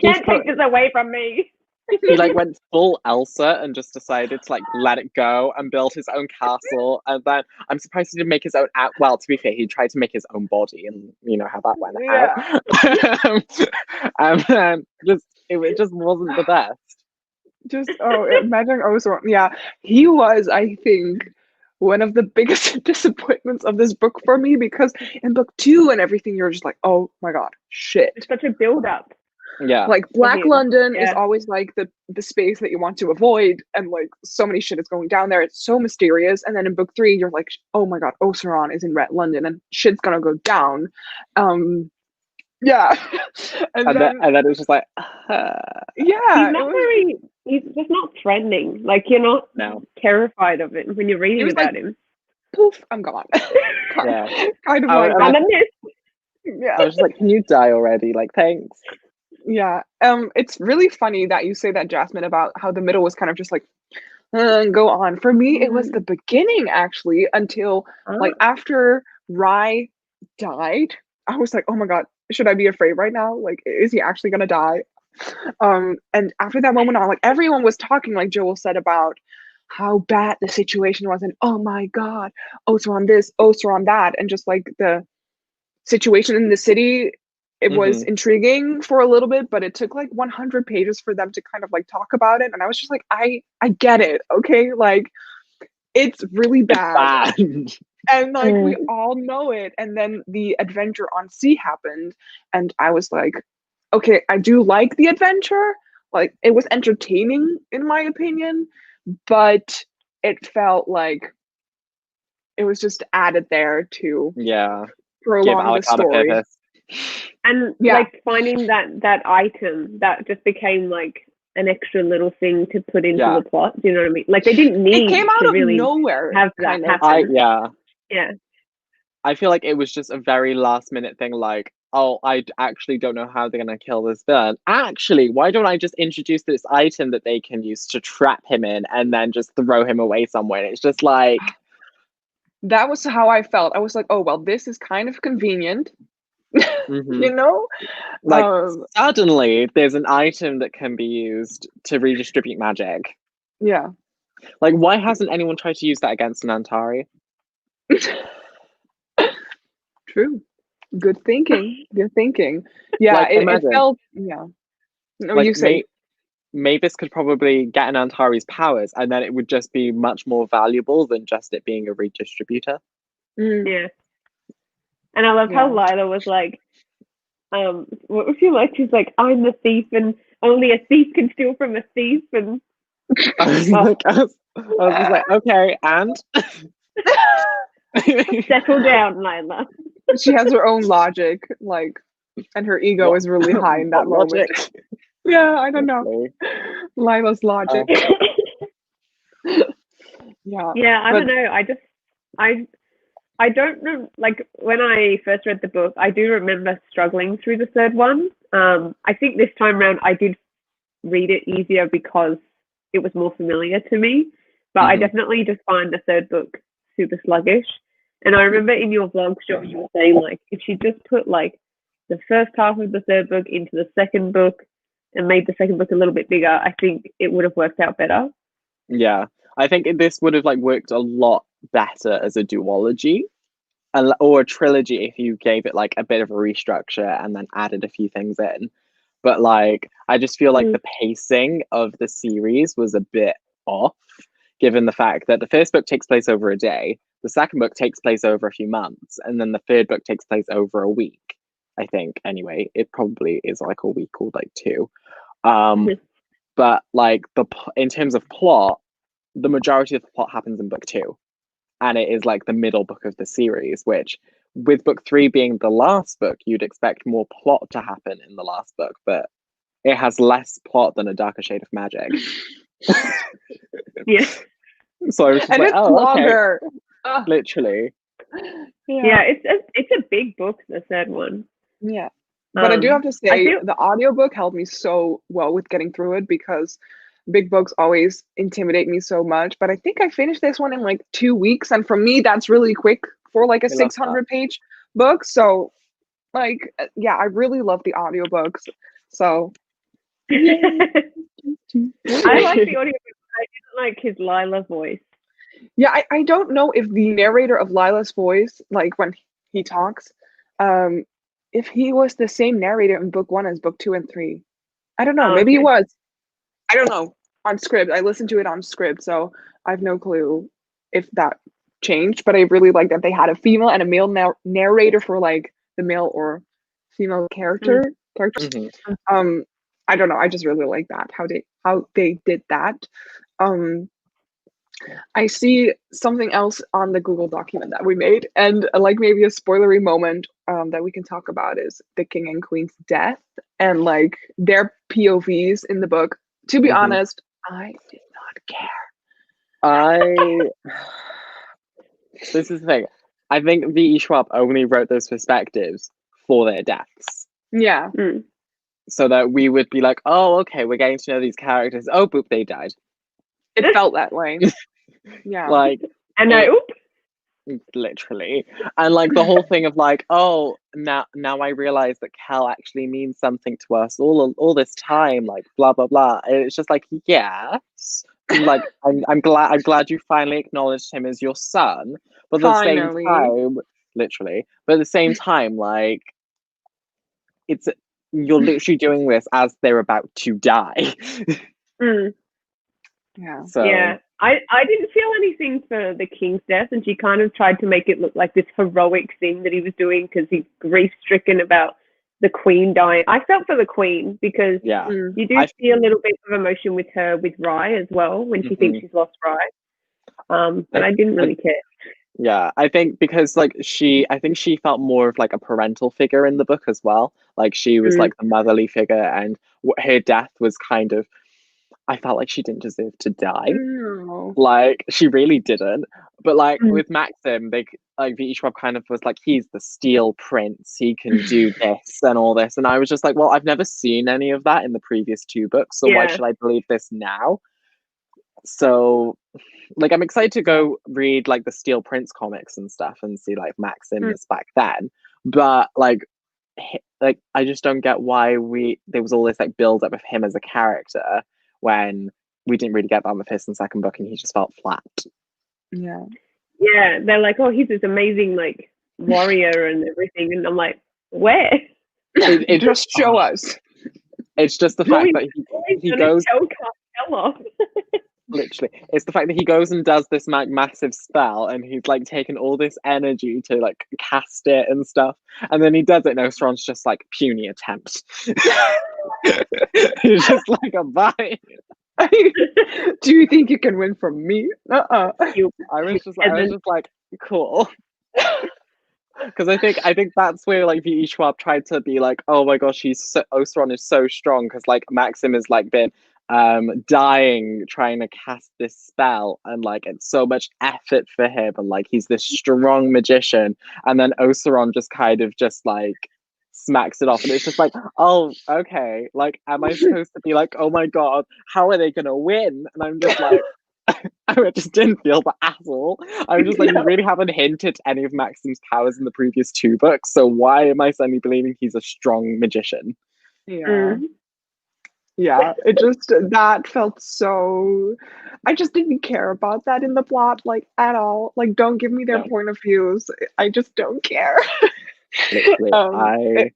can't take this away from me. He like went full Elsa and just decided to like let it go and build his own castle. And then I'm surprised he didn't make his own. Well, to be fair, he tried to make his own body, and you know how that went out. And then it just wasn't the best. Just imagine Osteron. Yeah, he was, I think, one of the biggest disappointments of this book for me, because in book 2 and everything, you're just like, oh my god, shit. It's such a build up. Yeah. Like Black London is always like the space that you want to avoid, and like so many shit is going down there. It's so mysterious. And then in book 3, you're like, oh my god, Osteron is in Red London and shit's gonna go down. Yeah. And then and then it was just like, yeah, he's just not threatening. Like, you're not no. terrified of it when you're reading was about like, him. poof, I'm gone. Yeah. Kind of I- like I that. And then this. Yeah. I was just like, can you die already? Like, thanks. Yeah. It's really funny that you say that, Jasmine, about how the middle was kind of just like, go on. For me, it was the beginning, actually, until like after Rye died. I was like, oh my God, should I be afraid right now? Like, is he actually gonna die? And after that moment on, like everyone was talking, like Joel said, about how bad the situation was, and oh my God, Oaths on this, Oaths on that, and just like the situation in the city, it was intriguing for a little bit, but it took like 100 pages for them to kind of like talk about it, and I was just like, I get it, okay, like it's really bad. And like we all know it. And then the adventure on sea happened, and I was like, okay, I do like the adventure, like it was entertaining in my opinion, but it felt like it was just added there to Give prolong the Alucard a story. purpose. And like finding that item that just became like an extra little thing to put into the plot. Do you know what I mean? Like they didn't need it came out to of really nowhere, have that happen. Yeah. I feel like it was just a very last minute thing, like, oh, I actually don't know how they're gonna kill this villain. Actually, why don't I just introduce this item that they can use to trap him in and then just throw him away somewhere? It's just like that was how I felt. I was like, oh well, this is kind of convenient. You know? Like suddenly there's an item that can be used to redistribute magic. Yeah. Like, why hasn't anyone tried to use that against an Antari? True. Good thinking. Good thinking. Yeah, like, it felt No, like, you say. Mavis could probably get an Antari's powers, and then it would just be much more valuable than just it being a redistributor. Yeah. And I love how Lila was like, what was she like? She's like, I'm the thief, and only a thief can steal from a thief. And I was just like, okay, and settle down, Lila. She has her own logic, like, and her ego is really high in that moment. Yeah, I don't know. Lila's logic. Yeah, I don't know. I don't know. Like when I first read the book, I do remember struggling through the third one. I think this time around I did read it easier because it was more familiar to me. But I definitely just find the third book super sluggish. And I remember in your vlog show you were saying like if she just put like the first half of the third book into the second book and made the second book a little bit bigger, I think it would have worked out better. Yeah, I think this would have like worked a lot better as a duology, or a trilogy if you gave it like a bit of a restructure and then added a few things in. But like, I just feel like the pacing of the series was a bit off, given the fact that the first book takes place over a day, the second book takes place over a few months, and then the third book takes place over a week. I think anyway, it probably is like a week or like two. But like in terms of plot, the majority of the plot happens in book 2, and it is like the middle book of the series, which with book 3 being the last book, you'd expect more plot to happen in the last book, but it has less plot than A Darker Shade of Magic. Yeah. So I was just and like, it's oh, longer. Okay. Literally. Yeah, it's a big book, the third one. Yeah. But I do have to say, the audiobook helped me so well with getting through it, because big books always intimidate me so much. But I think I finished this one in like 2 weeks. And for me, that's really quick for like a 600-page book. So like, yeah, I really love the audiobooks. So I like the audiobook. I didn't like his Lila voice. Yeah, I don't know if the narrator of Lila's voice, like when he talks, if he was the same narrator in book 1 as book 2 and 3. I don't know. Maybe he was. I don't know. On Scribd. I listened to it on Scribd, so I have no clue if that changed. But I really like that they had a female and a male narrator for like the male or female characters. I don't know. I just really like that how they did that. I see something else on the Google document that we made, and like maybe a spoilery moment that we can talk about is the king and queen's death and like their POVs in the book. To be honest, I did not care. This is the thing. I think V.E. Schwab only wrote those perspectives for their deaths. Yeah. So that we would be like, oh, okay, we're getting to know these characters. Oh, boop, they died. It felt that way. Yeah. Like, and literally. And like the whole thing of like, oh, now I realize that Kel actually means something to us all this time, like blah blah blah. And it's just like, yes. Like I'm glad you finally acknowledged him as your son. But at the same time, literally, but at the same time, like you're literally doing this as they're about to die. Yeah. So yeah. I didn't feel anything for the king's death, and she kind of tried to make it look like this heroic thing that he was doing because he's grief-stricken about the queen dying. I felt for the queen because you do see a little bit of emotion with her with Rye as well when she thinks she's lost Rye. But I didn't really care. Yeah, I think because like I think she felt more of like a parental figure in the book as well. Like she was like the motherly figure, and her death was kind of. I felt like she didn't deserve to die. No. Like she really didn't. But like with Maxim, like V.E. Schwab kind of was like, he's the Steel Prince. He can do this and all this. And I was just like, well, I've never seen any of that in the previous 2 books, so why should I believe this now? So, like, I'm excited to go read like the Steel Prince comics and stuff and see like Maximus back then. But like I just don't get why there was all this like build up of him as a character when we didn't really get that in the first and second book, and he just felt flat. Yeah. Yeah, they're like, oh, he's this amazing like warrior and everything, and I'm like, where? It just show us. It's just the fact that he goes. Literally, it's the fact that he goes and does this massive spell, and he's like taken all this energy to like cast it and stuff, and then he does it. And Osteron's just like puny attempt. He's just like a bite. Do you think you can win from me? I was just like, cool. Because I think that's where like V.E. Schwab tried to be like, oh my gosh, Osteron is so strong, because like Maxim has like been dying trying to cast this spell, and like it's so much effort for him, and like he's this strong magician, and then Osteron just kind of just like smacks it off, and it's just like, oh, okay, like am I supposed to be like, oh my god, how are they gonna win? And I'm just like I just didn't feel that at all. I was just like, you really haven't hinted any of Maxim's powers in the previous 2 books, so why am I suddenly believing he's a strong magician? Yeah, it just, that felt so, I just didn't care about that in the plot, like, at all. Like, don't give me their point of views. I just don't care. Literally,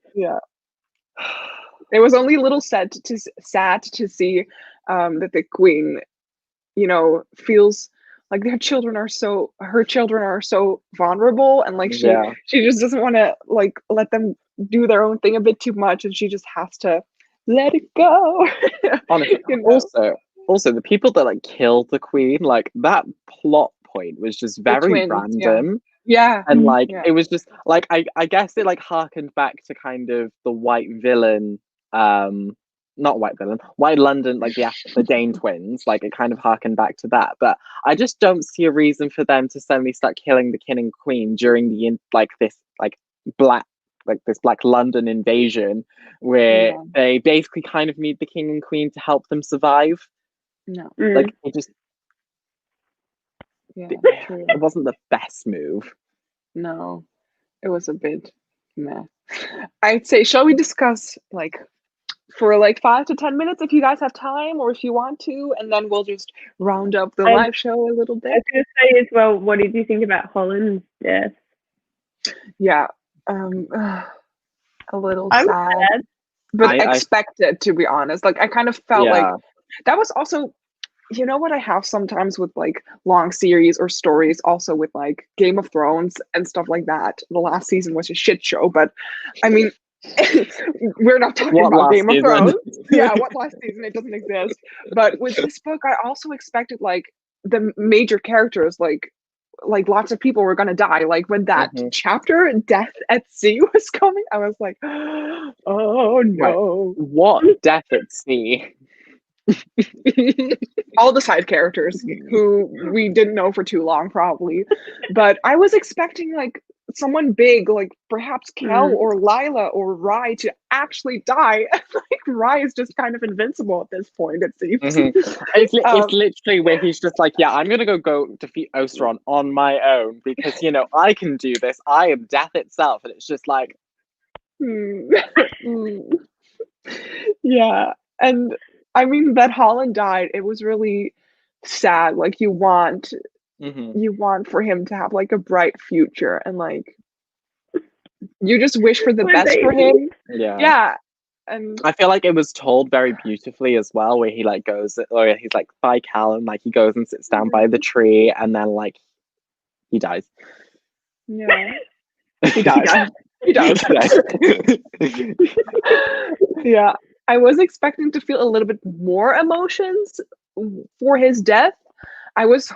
it was only a little sad to see that the queen, you know, feels like her children are so vulnerable, and like she just doesn't want to like let them do their own thing a bit too much, and she just has to let it go. Honestly, you know? also the people that like killed the queen, like that plot point was just very random. And like it was just like I guess it like harkened back to kind of the white villain, not white villain, White London, like the Dane twins, like it kind of harkened back to that. But I just don't see a reason for them to suddenly start killing the king and queen during the this Black London invasion, where they basically kind of need the king and queen to help them survive. Like it just it wasn't the best move. No, it was a bit meh. I'd say, shall we discuss like for like 5 to 10 minutes if you guys have time, or if you want to, and then we'll just round up the live show a little bit. I was going to say as well, what did you think about Holland's death? Yeah, a little sad, but expected, to be honest. Like I kind of felt like that was also, you know what I have sometimes with like long series or stories, also with like Game of Thrones and stuff like that. The last season was a shit show, but I mean, we're not talking about Game of Thrones. What last season? It doesn't exist. But with this book, I also expected like the major characters, like lots of people were gonna die. Like when that chapter, Death at Sea, was coming, I was like, oh no. What Death at Sea? All the side characters who we didn't know for too long, probably. But I was expecting like someone big, like perhaps Kel or Lila or Rai, to actually die. Like Rai is just kind of invincible at this point, it seems. It's literally where he's just like, yeah, I'm gonna go defeat Oseron on my own because I can do this. I am death itself, and it's just like, yeah. And I mean, that Holland died, it was really sad. Like you want for him to have like a bright future, and like you just wish for the best for him. Yeah. And I feel like it was told very beautifully as well, where he like goes, or he's like, bye Cal, and like he goes and sits down by the tree, and then like he dies. Yeah. He dies. He does. Yeah. I was expecting to feel a little bit more emotions for his death. I was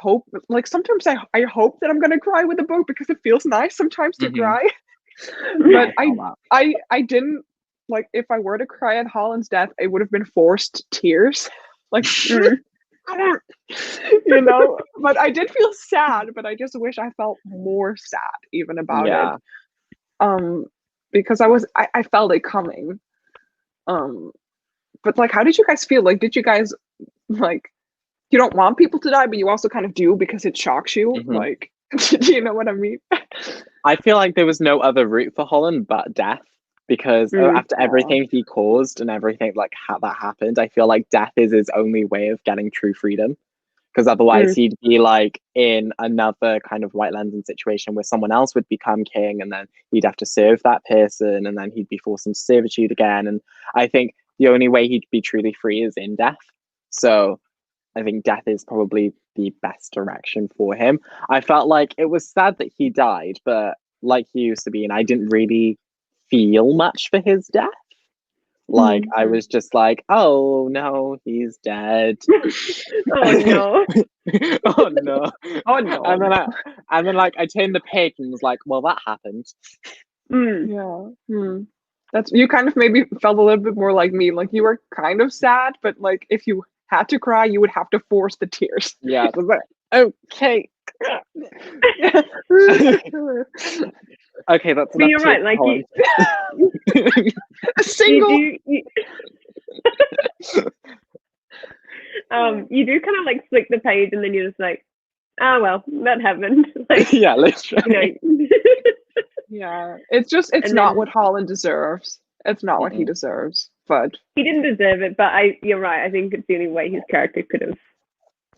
sometimes I hope that I'm gonna cry with a book because it feels nice sometimes to cry. But I didn't, like, if I were to cry at Holland's death, it would have been forced tears. Like but I did feel sad, but I just wish I felt more sad even about it. Because I felt it coming. But like, how did you guys feel? Like, did you guys, like, you don't want people to die, but you also kind of do because it shocks you? Like, do you know what I mean? I feel like there was no other route for Holland but death, because after everything he caused and everything like that happened, I feel like death is his only way of getting true freedom. Because otherwise he'd be like in another kind of White Lantern situation where someone else would become king, and then he'd have to serve that person, and then he'd be forced into servitude again. And I think the only way he'd be truly free is in death. So I think death is probably the best direction for him. I felt like it was sad that he died, but like you, Sabine, I didn't really feel much for his death. Like I was just like, oh no, he's dead. Oh no. Oh no. Oh no. And then like I turned the page and was like, well, that happened. Yeah. That's, you kind of maybe felt a little bit more like me. Like you were kind of sad, but like if you had to cry, you would have to force the tears. Yeah. Okay. Okay, that's enough. But you're right, like a single. You do kind of like flick the page, and then you're just like, oh well, that happened. Like, yeah, literally. Yeah, it's not what Holland deserves. It's not what he deserves. But he didn't deserve it. But you're right. I think it's the only way his character could have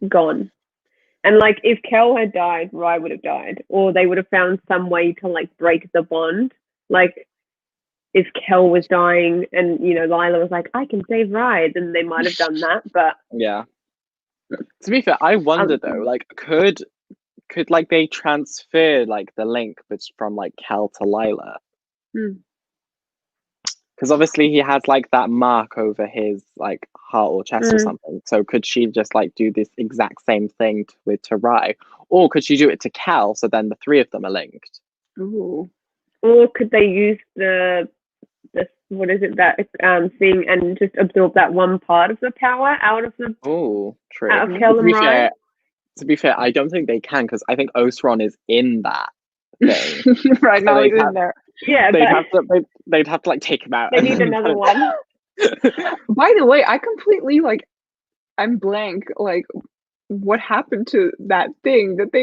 gone. And like, if Kel had died, Rai would have died, or they would have found some way to like break the bond. Like, if Kel was dying and Lila was like, I can save Rai, then they might have done that. But yeah. To be fair, I wonder though, like, could like they transfer like the link from like Kel to Lila? Because obviously he has like that mark over his like heart or chest or something. So could she just like do this exact same thing to Rai, or could she do it to Kel? So then the three of them are linked. Ooh. Or could they use the what is it, that thing, and just absorb that one part of the power out of the true. Out of Kel and Rai? To be fair, I don't think they can, because I think Oseron is in that thing. Right now he's in there. Yeah, they'd have to like take him out. They need another one. By the way, I completely I'm blank. Like, what happened to that thing that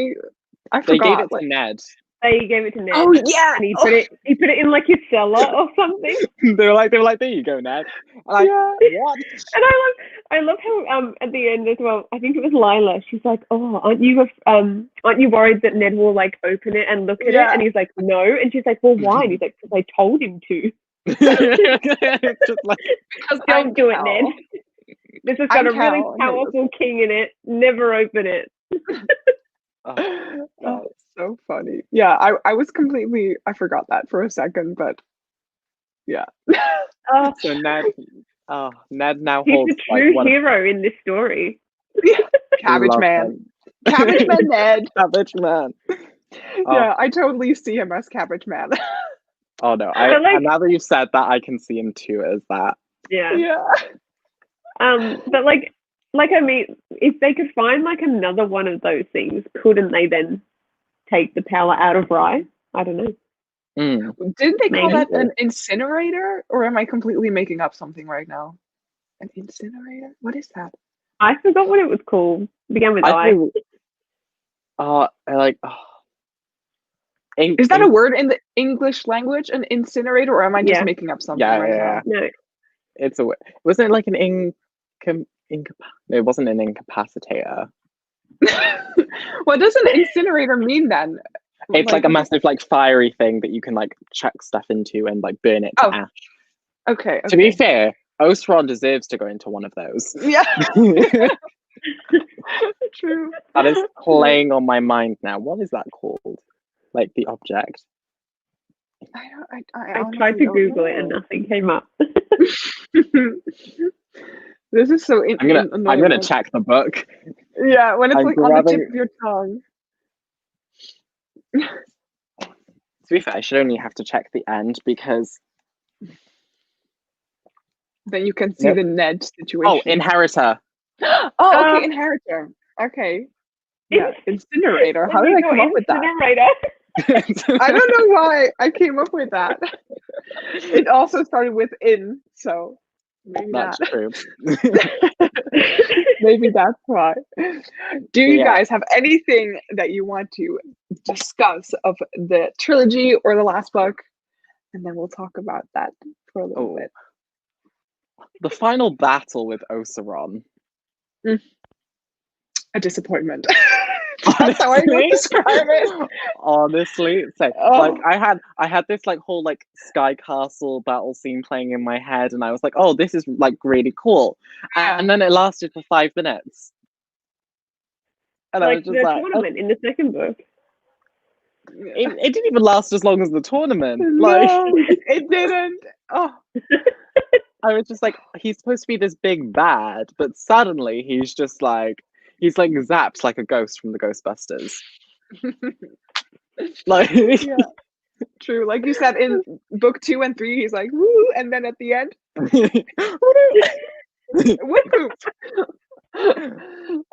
I forgot. They gave it to Ned. They gave it to Ned. Oh yeah, and he put it in like his cellar or something. they were like, there you go, Ned. Like, what? And I love how at the end as well, I think it was Lila. She's like, oh, aren't you worried that Ned will like open it and look at it? And he's like, no. And she's like, well, why? And he's like, because I told him to. Just like, because don't do it, Ned. This has got a really powerful king in it. Never open it. Oh, so funny. Yeah, I was completely, I forgot that for a second, but yeah. So Ned now he's holds the true hero in this story. Cabbage Man. Cabbage Man Ned. Cabbage Man. Yeah, I totally see him as Cabbage Man. Oh no, like- now that you've said that, I can see him too as that. Yeah. But like I mean, if they could find like another one of those things, couldn't they then take the power out of Rye? I don't know. Didn't they call Maybe. that an incinerator? Or am I completely making up something right now? An incinerator? What is that? I forgot what it was called. Began with I I. think, Is that a word in the English language, an incinerator, or am I just Yeah. making up something Yeah, right yeah. No. It's a. Wasn't it like an it wasn't an incapacitator. now? What does an incinerator mean then? It's like a massive like fiery thing that you can like chuck stuff into and like burn it to ash. Okay. To be fair, Osron deserves to go into one of those. Yeah. True. That is playing on my mind now. What is that called? Like the object. I tried to Google it and nothing came up. This is so I'm gonna check the book. Yeah, when it's I'm like on the tip of your tongue. To be fair, I should only have to check the end because Then you can see the Ned situation. oh, Inheritor. Okay, Inheritor. Okay. Yeah, Incinerator. How did I come up with that? Incinerator. I don't know why I came up with that. It also started with in, so maybe That's true. maybe that's why. Do you guys have anything that you want to discuss of the trilogy or the last book? And then we'll talk about that for a little bit. The final battle with Oseron. A disappointment. That's how I would describe it. Honestly, like I had this like whole like Sky Castle battle scene playing in my head, and I was like, oh, this is like really cool. And then it lasted for 5 minutes. And like I was just the like, tournament in the second book. it didn't even last as long as the tournament. No, Like it didn't. Oh. I was just like, he's supposed to be this big bad, but suddenly he's zapped like a ghost from the Ghostbusters. Like, yeah, true. Like you said in book 2 and 3, he's like woo, and then at the end, whoop.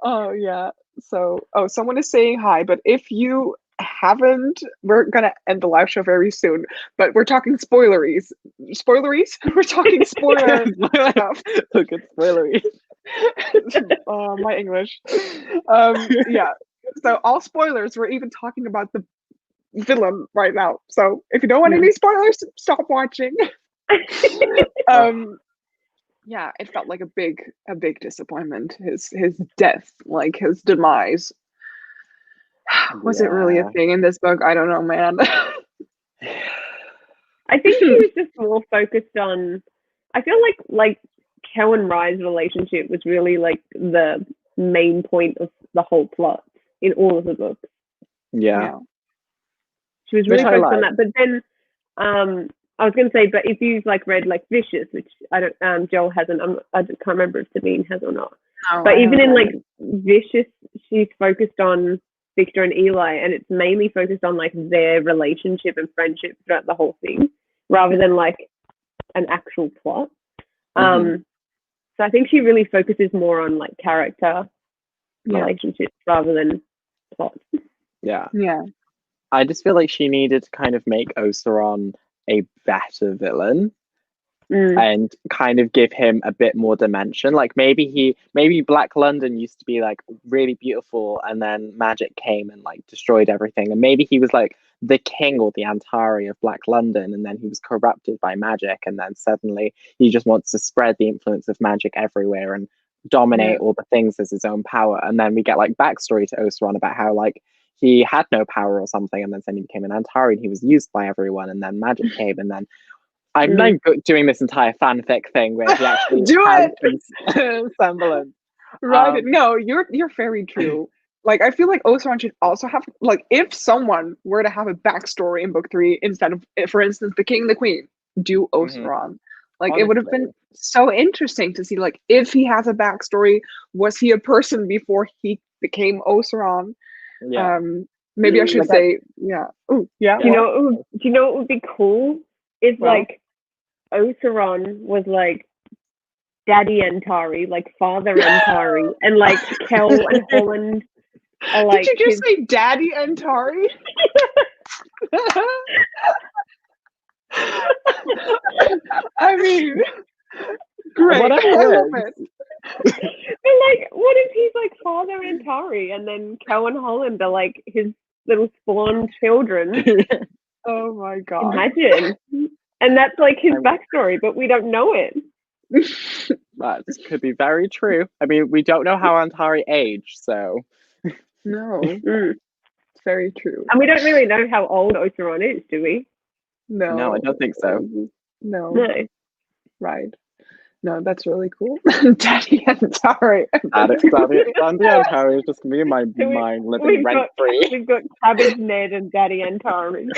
Oh yeah. So someone is saying hi, but if you haven't, we're gonna end the live show very soon, but we're talking spoileries. We're talking spoiler stuff. Look at spoileries. My English. Yeah, so all spoilers. We're even talking about the villain right now, so if you don't want any spoilers, stop watching. Yeah, it felt like a big disappointment, his death, like his demise. Was it really a thing in this book? I don't know, man. I think he was just more focused on. I feel like Kel and Rye's relationship was really like the main point of the whole plot in all of the books. Yeah. She was really focused on that. But then, I was going to say, but if you've like read like Vicious, which I don't, Joel hasn't. I can't remember if Sabine has or not. No, but even in like Vicious, she's focused on Victor and Eli, and it's mainly focused on like their relationship and friendship throughout the whole thing, rather than like an actual plot. So I think she really focuses more on like character relationships rather than plot. Yeah. Yeah. I just feel like she needed to kind of make Oseron a better villain. And kind of give him a bit more dimension. Like maybe Black London used to be like really beautiful, and then magic came and like destroyed everything. And maybe he was like the king or the Antari of Black London, and then he was corrupted by magic, and then suddenly he just wants to spread the influence of magic everywhere and dominate all the things as his own power. And then we get like backstory to Oseron about how like he had no power or something, and then suddenly he became an Antari and he was used by everyone, and then magic came, and then I'm not doing this entire fanfic thing where he actually do has it. semblance. Right. No, you're very true. Like I feel like Oseron should also have like if someone were to have a backstory in book 3 instead of, for instance, the king and the queen, do Oseron. Like it would have been so interesting to see, like, if he has a backstory, was he a person before he became Oseram? Yeah. Maybe I should say, yeah. Oh, yeah. Do you know what would be cool? If Well. like Oseram was like Daddy Antari, like Father Antari, and like Kel and Holland are like. Did you just say Daddy Antari? I mean, great. I love it. But like, what if he's like Father Antari, and then Kel and Holland are like his little spawned children? Oh my god! Imagine, and that's like his backstory, but we don't know it. That could be very true. I mean, we don't know how Antari aged, so no, it's very true. And we don't really know how old Oseram is, do we? No, I don't think so. No. Right. No, that's really cool. Daddy Antari. Daddy Antari is just me in my mind living rent free. We've got Cabbage Ned and Daddy Antari.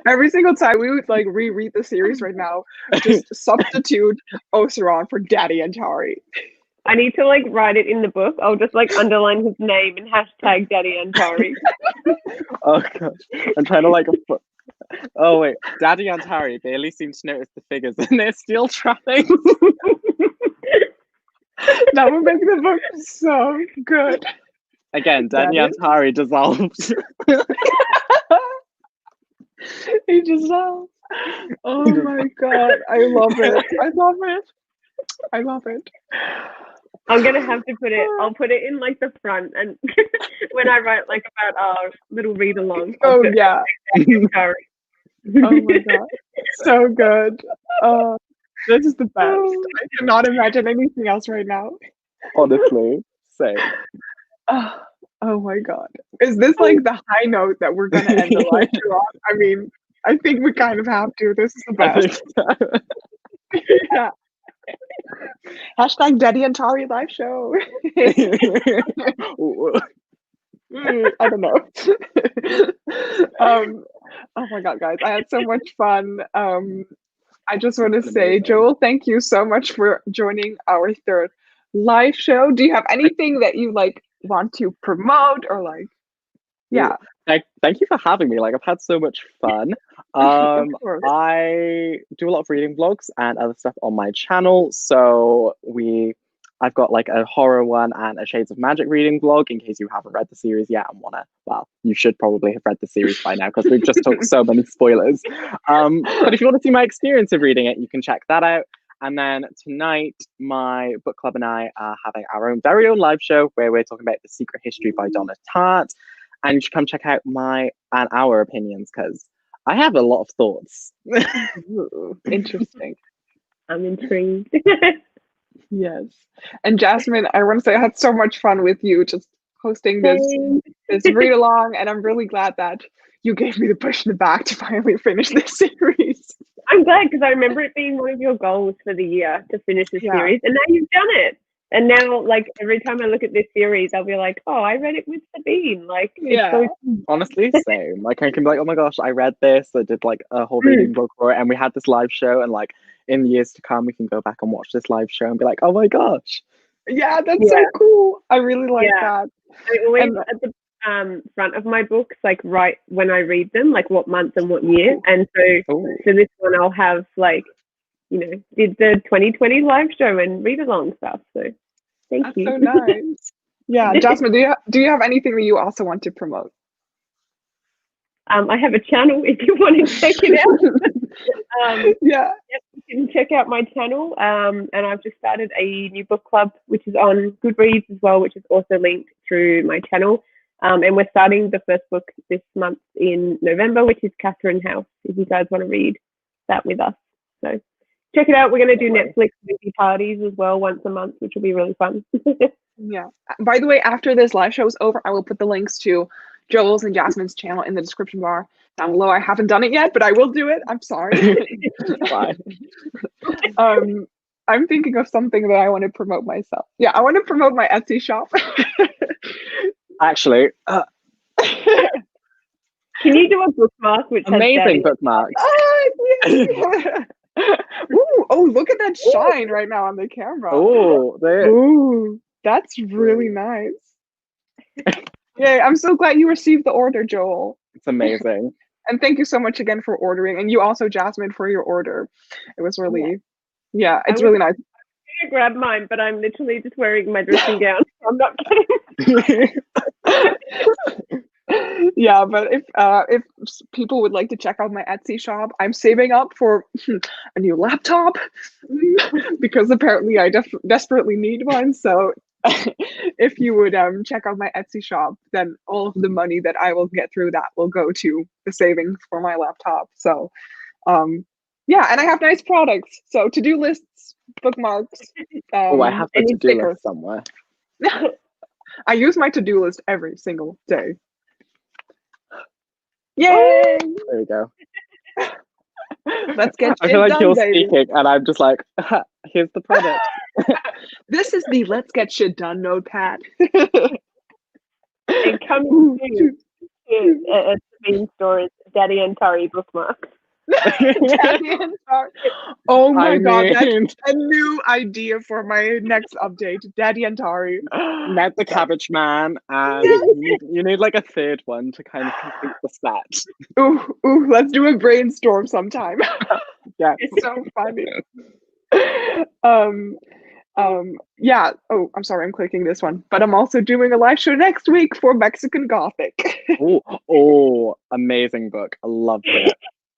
Every single time we would like reread the series right now, just substitute Oseram for Daddy Antari. I need to like write it in the book. I'll just like underline his name and hashtag Daddy Antari. Oh gosh, I'm trying to like. Oh wait, Daddy Antari barely seems to notice the figures and they're still trapping. That would make the book so good. Again, Daddy Antari dissolved. He dissolved. Oh my god, I love it. I love it. I love it. I'm gonna have to put it. I'll put it in like the front, and when I write like about our little read along. Oh yeah. Oh my god, so good. This is the best. I cannot imagine anything else right now. Honestly, same. Oh my god, is this like the high note that we're gonna end the live show on? I mean, I think we kind of have to. This is the best. Yeah. Hashtag Daddy Antari live show. I don't know. Oh my god, guys, I had so much fun. I just want to say, Joel, thank you so much for joining our third live show. Do you have anything that you like want to promote or like? Yeah. Thank you for having me. Like, I've had so much fun. I do a lot of reading vlogs and other stuff on my channel. So I've got like a horror one and a Shades of Magic reading vlog in case you haven't read the series yet and well, you should probably have read the series by now because we've just talked so many spoilers. But if you want to see my experience of reading it, you can check that out. And then tonight, my book club and I are having our own very own live show where we're talking about The Secret History by Donna Tartt. And you should come check out my and our opinions because I have a lot of thoughts. Ooh, interesting. I'm intrigued. Yes. And Jasmine, I want to say I had so much fun with you just hosting this read along, and I'm really glad that you gave me the push in the back to finally finish this series. I'm glad because I remember it being one of your goals for the year to finish the series, and now you've done it. And now, like, every time I look at this series, I'll be like, oh, I read it with Sabine. Like, yeah. So honestly, same. Like, I can be like, oh my gosh, I read this. I did like a whole reading book for it, and we had this live show, and like in years to come, we can go back and watch this live show and be like, oh my gosh. Yeah, that's so cool. I really like that. I always at the front of my books, like write when I read them, like what month and what year. And so for this one, I'll have like, you know, did the 2020 live show and read along stuff. So thank you. So nice. Yeah, Jasmine, do you have anything that you also want to promote? I have a channel if you want to check it out. Yeah. Yes, you can check out my channel. And I've just started a new book club, which is on Goodreads as well, which is also linked through my channel. And we're starting the first book this month in November, which is Catherine House, if you guys want to read that with us. So check it out. We're going to do Netflix movie parties as well once a month, which will be really fun. Yeah. By the way, after this live show is over, I will put the links to Joel's and Jasmine's channel in the description bar down below. I haven't done it yet, but I will do it. I'm sorry. Fine. I'm thinking of something that I want to promote myself. Yeah, I want to promote my Etsy shop. Actually, can you do a bookmark? Which amazing bookmarks. Ooh, Oh, look at that shine right now on the camera. Oh, there. Ooh, that's really nice. Yay, I'm so glad you received the order, Joel. It's amazing. And thank you so much again for ordering. And you also, Jasmine, for your order. It was really, yeah, it's really nice. I'm gonna grab mine, but I'm literally just wearing my dressing gown. I'm not kidding. Yeah, but if people would like to check out my Etsy shop, I'm saving up for a new laptop because apparently I desperately need one. So if you would check out my Etsy shop, then all of the money that I will get through that will go to the savings for my laptop. So yeah, and I have nice products. So to-do lists, bookmarks. I have a to-do stickers. list somewhere. I use my to-do list every single day. Yay! There we go. Let's get I feel like done, you're baby. speaking, and I'm just like, here's the product. This is the Let's Get Shit Done notepad. And coming soon to a main store is Daddy and Tari bookmarks. Daddy and Tari. Oh my God, that's mean, a new idea for my next update. Daddy and Tari. met the Cabbage Man, and you need like a third one to kind of complete the set. Ooh, let's do a brainstorm sometime. Yeah, It's so funny. Yeah. Oh, I'm sorry, I'm clicking this one. But I'm also doing a live show next week for Mexican Gothic. Oh, amazing book. I loved it.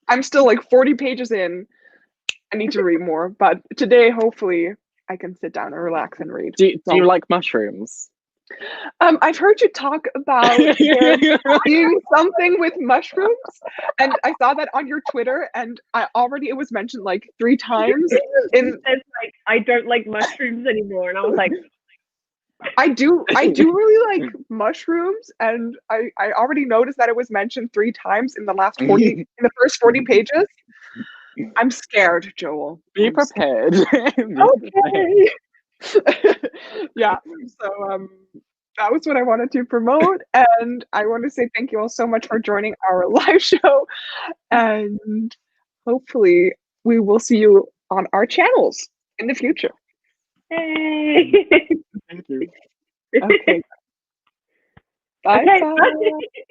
I'm still like 40 pages in. I need to read more, but today, hopefully, I can sit down and relax and read. Do you like mushrooms? I've heard you talk about doing something with mushrooms, and I saw that on your Twitter, and it was mentioned like 3 times. It's like, I don't like mushrooms anymore, and I was like, I do really like mushrooms, and I already noticed that it was mentioned 3 times in the first 40 pages. I'm scared, Joel. Be prepared. Okay. Yeah. So that was what I wanted to promote, and I want to say thank you all so much for joining our live show, and hopefully we will see you on our channels in the future. hey. Thank you. Okay. Bye. Okay, Bye. bye.